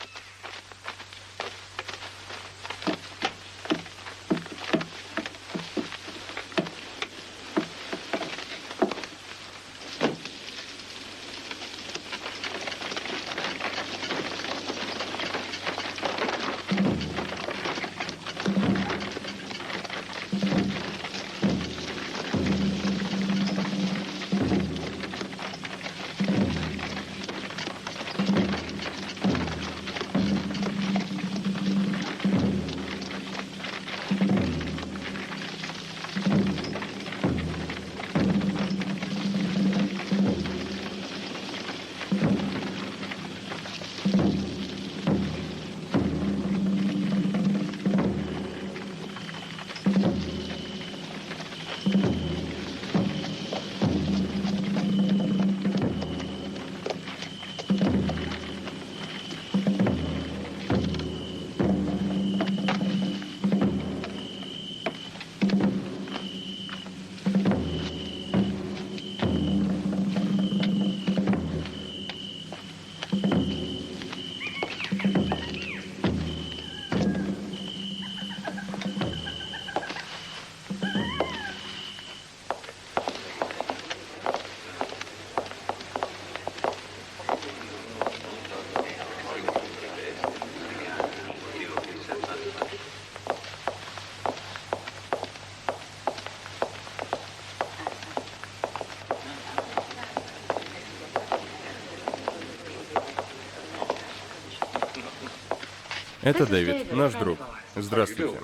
S1: Это Дэвид, наш друг. Здравствуйте.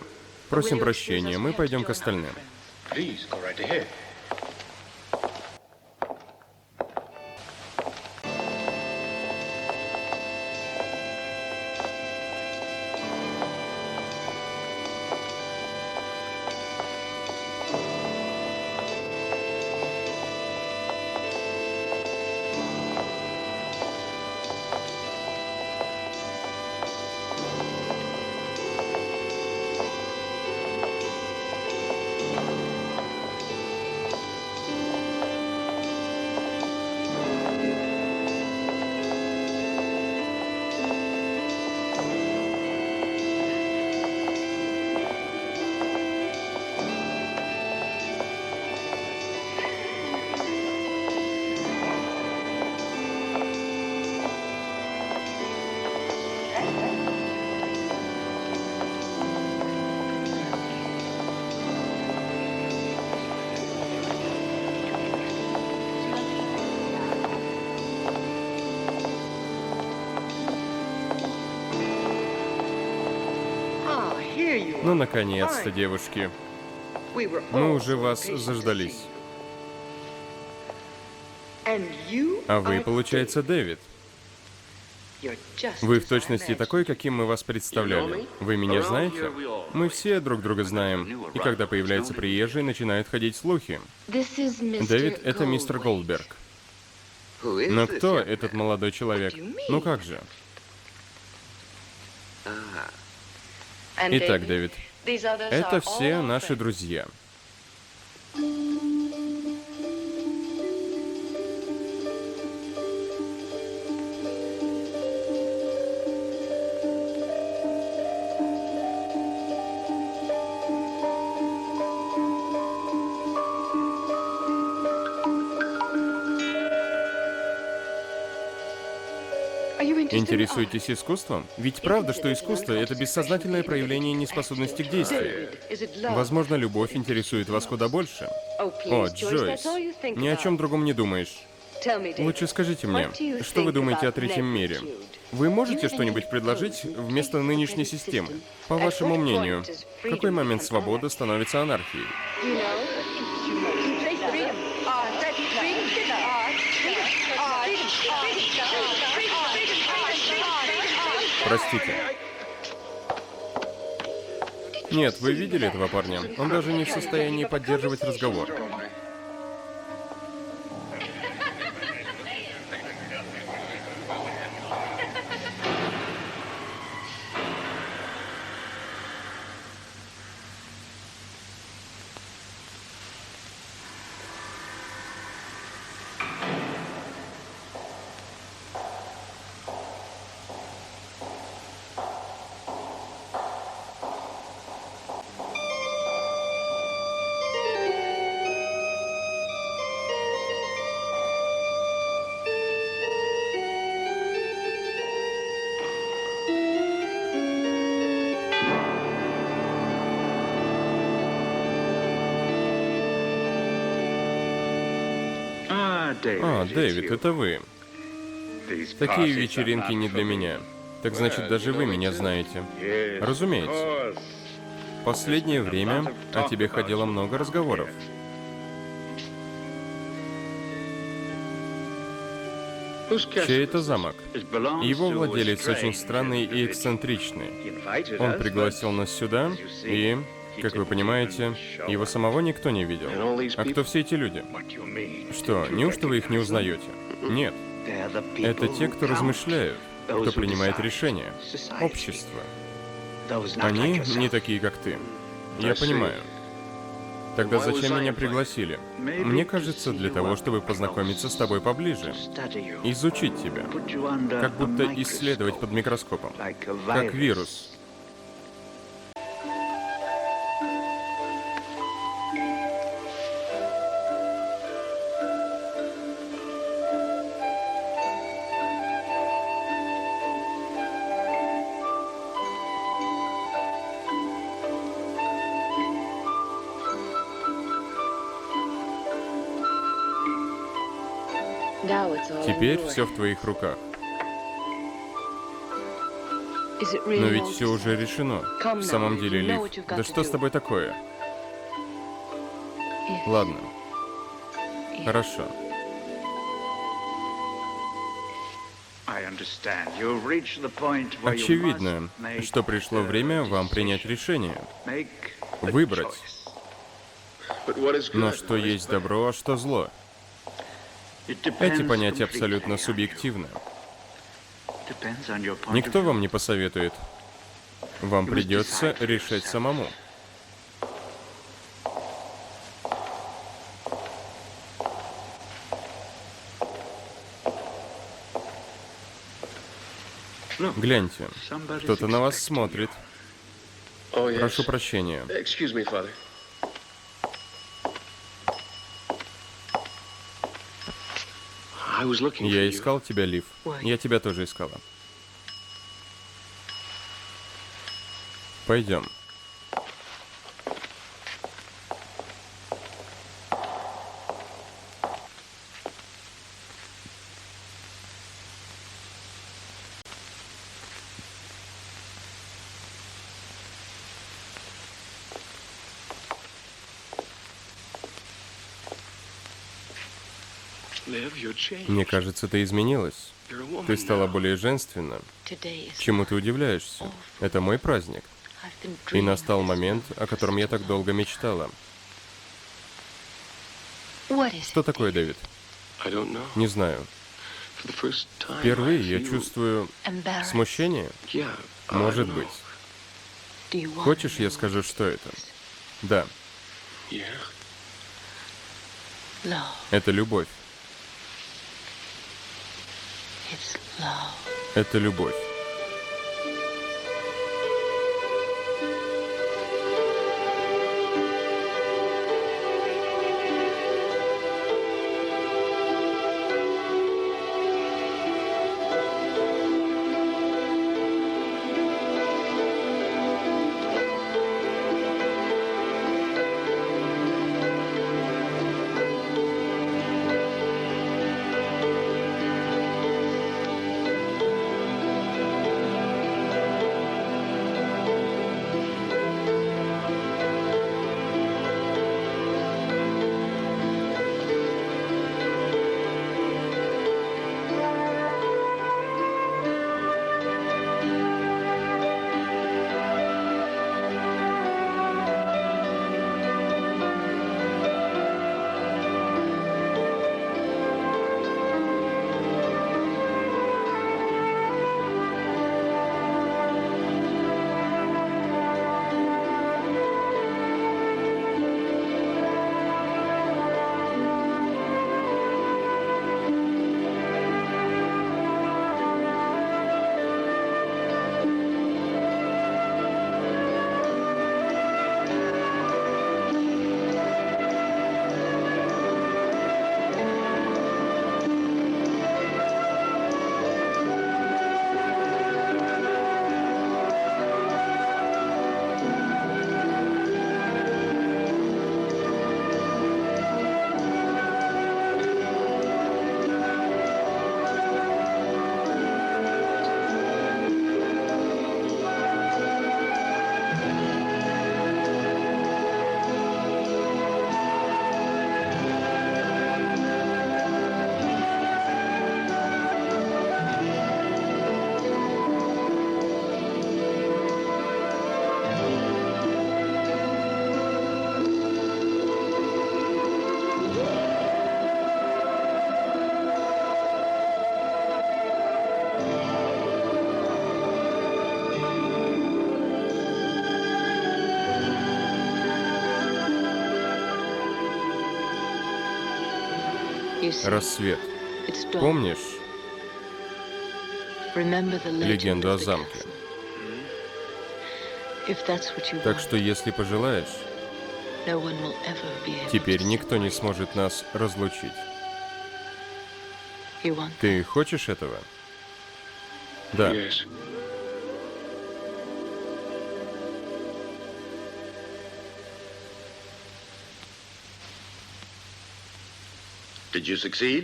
S1: Просим прощения, мы пойдем к остальным. Ну, наконец-то, девушки. Мы уже вас заждались. А вы, получается, Дэвид. Вы в точности такой, каким мы вас представляли. Вы меня знаете? Мы все друг друга знаем. И когда появляются приезжие, начинают ходить слухи. Дэвид — это мистер Голдберг. Но кто этот молодой человек? Ну как же? Итак, Дэвид, это все наши друзья. Интересуетесь искусством? Ведь правда, что искусство — это бессознательное проявление неспособности к действию. Возможно, любовь интересует вас куда больше. О, Джойс, ни о чем другом не думаешь. Лучше скажите мне, что вы думаете о третьем мире? Вы можете что-нибудь предложить вместо нынешней системы? По вашему мнению, в какой момент свобода становится анархией? Простите. Нет, вы видели этого парня? Он даже не в состоянии поддерживать разговор. А, Дэвид, это вы. Такие вечеринки не для меня. Так значит, даже вы меня знаете. Разумеется. Последнее время о тебе ходило много разговоров. Чей это замок? Его владелец очень странный и эксцентричный. Он пригласил нас сюда, и, как вы понимаете, его самого никто не видел. А кто все эти люди? Что, неужто вы их не узнаете? Нет. Это те, кто размышляют, кто принимает решения. Общество. Они не такие, как ты. Я понимаю. Тогда зачем меня пригласили? Мне кажется, для того, чтобы познакомиться с тобой поближе. Изучить тебя. Как будто исследовать под микроскопом. Как вирус. Теперь все в твоих руках. Но ведь все уже решено. В самом деле, Лив, да что с тобой такое? Ладно. Хорошо. Очевидно, что пришло время вам принять решение. Выбрать. Но что есть добро, а что зло? Эти понятия абсолютно субъективны. Никто вам не посоветует. Вам придется решать самому. Гляньте, кто-то на вас смотрит. Прошу прощения. Я искал тебя, Лив. Я тебя тоже искала. Пойдем. Мне кажется, ты изменилась. Ты стала более женственна. Чему ты удивляешься? Это мой праздник. И настал момент, о котором я так долго мечтала. Что такое, Дэвид? Не знаю. Впервые я чувствую смущение. Может быть. Хочешь, я скажу, что это? Да. Это любовь. Это любовь. Рассвет. Помнишь легенду о замке? Так что, если пожелаешь, теперь никто не сможет нас разлучить. Ты хочешь этого? Да.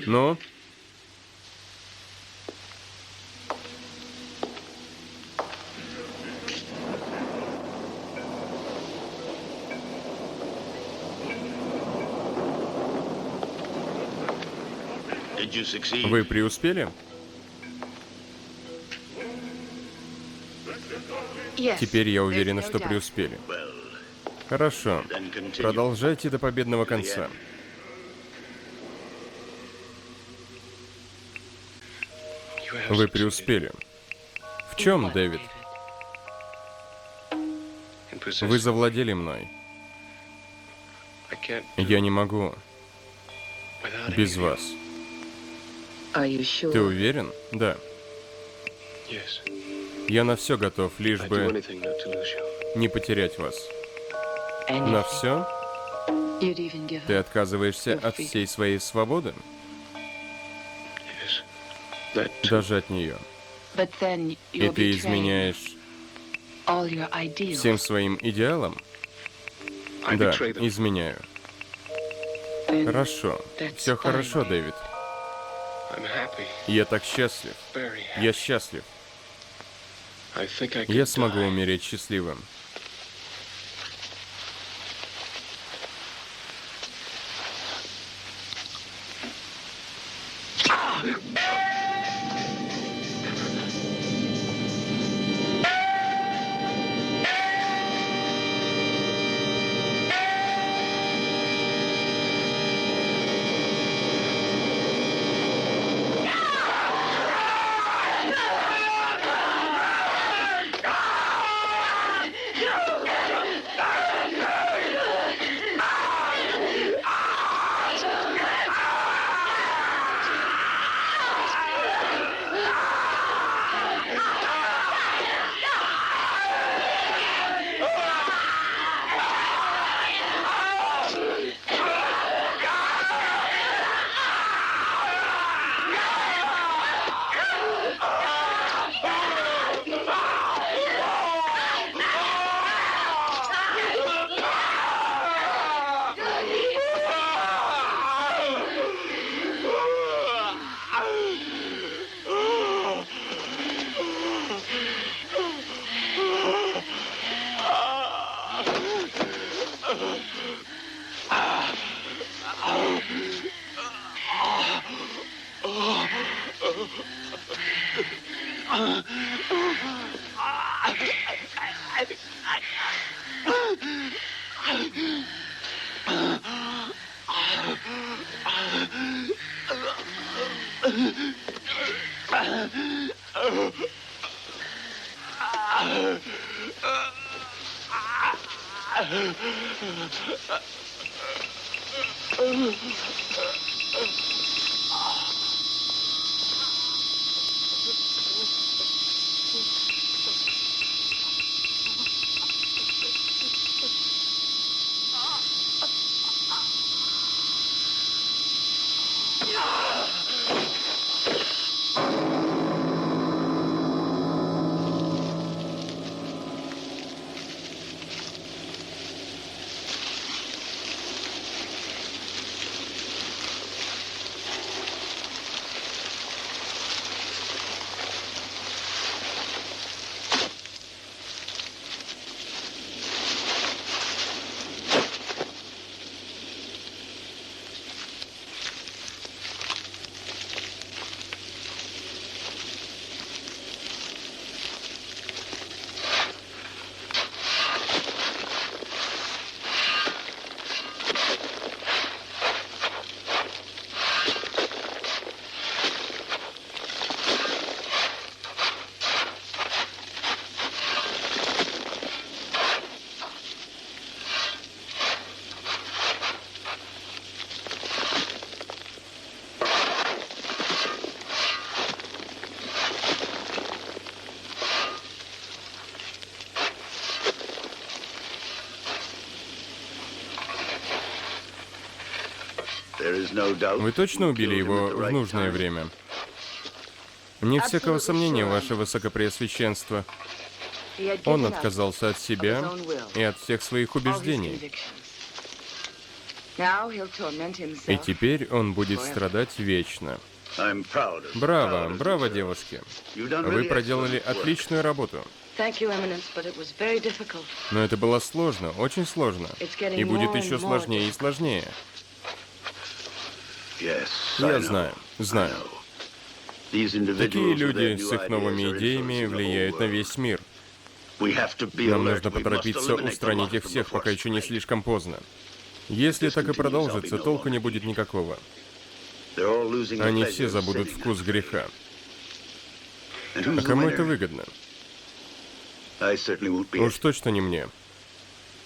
S1: Ну? Вы преуспели? Теперь я уверена, что преуспели. Хорошо. Продолжайте до победного конца. Вы преуспели. В чем, Дэвид? Вы завладели мной. Я не могу без вас. Ты уверен? Да. Я на все готов, лишь бы не потерять вас. На все? Ты отказываешься от всей своей свободы? Даже от нее. И ты изменяешь всем своим идеалам? Да, изменяю. Хорошо. Все хорошо, Дэвид. Я так счастлив. Я счастлив. Я смогу умереть счастливым. Вы точно убили его в нужное время? Не всякого сомнения, ваше высокопреосвященство. Он отказался от себя и от всех своих убеждений. И теперь он будет страдать вечно. Браво, браво, девушки. Вы проделали отличную работу. Но это было сложно, очень сложно. И будет еще сложнее и сложнее. Я знаю. Такие люди с их новыми идеями влияют на весь мир. Нам нужно поторопиться устранить их всех, пока еще не слишком поздно. Если так и продолжится, толку не будет никакого. Они все забудут вкус греха. А кому это выгодно? Уж точно не мне.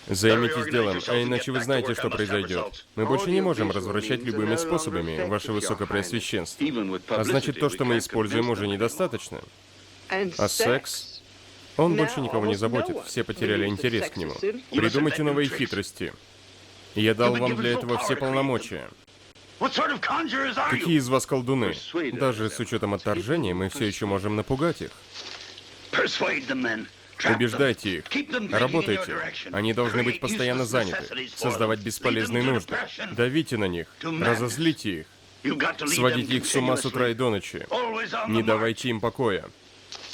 S1: Займитесь делом, а иначе вы знаете, что произойдет. Мы больше не можем развращать любыми способами, ваше высокопреосвященство. А значит, то, что мы используем, уже недостаточно. А секс? Он больше никого не заботит, все потеряли интерес к нему. Придумайте новые хитрости. Я дал вам для этого все полномочия. Какие из вас колдуны? Даже с учетом отторжения, мы все еще можем напугать их. Убеждайте их. Работайте. Они должны быть постоянно заняты. Создавать бесполезные нужды. Давите на них. Разозлите их. Сводите их с ума с утра и до ночи. Не давайте им покоя.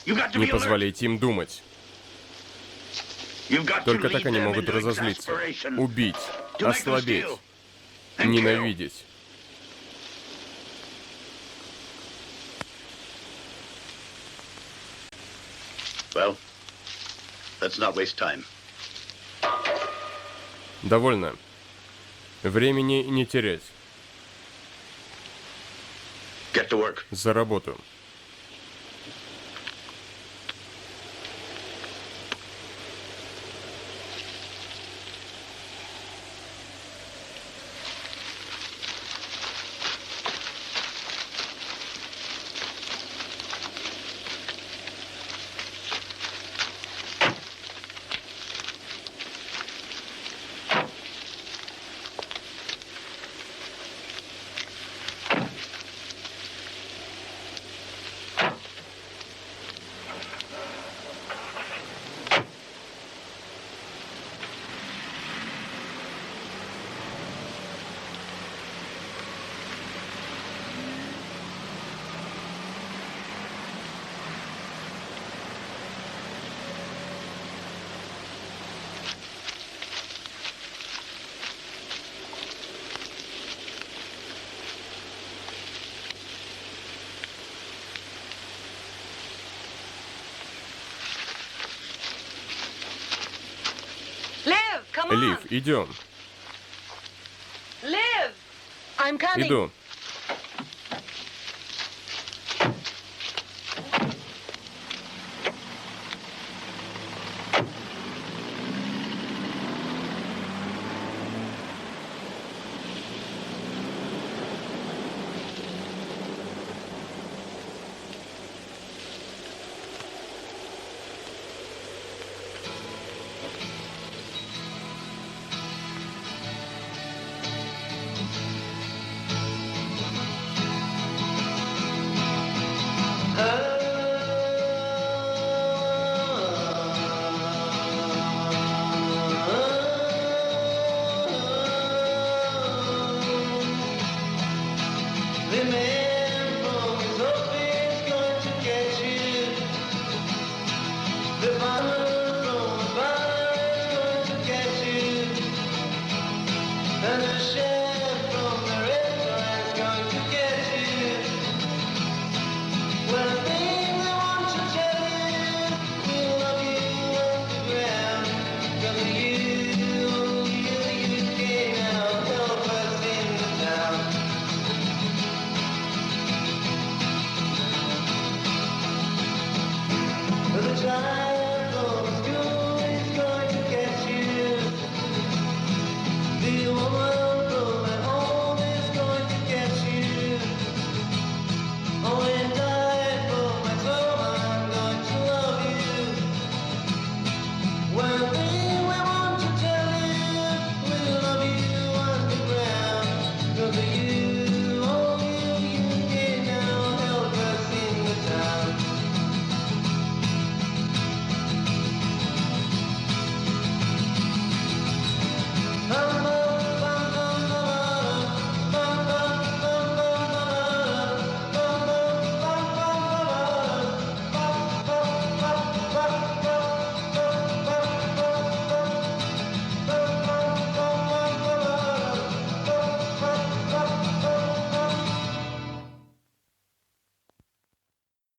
S1: Не позволяйте им думать. Только так они могут разозлиться. Убить. Ослабеть. Ненавидеть.
S8: Well, let's not waste time.
S1: Довольно. Времени не терять.
S8: Get to work.
S1: За работу. Лив, идем. Иду.
S9: They may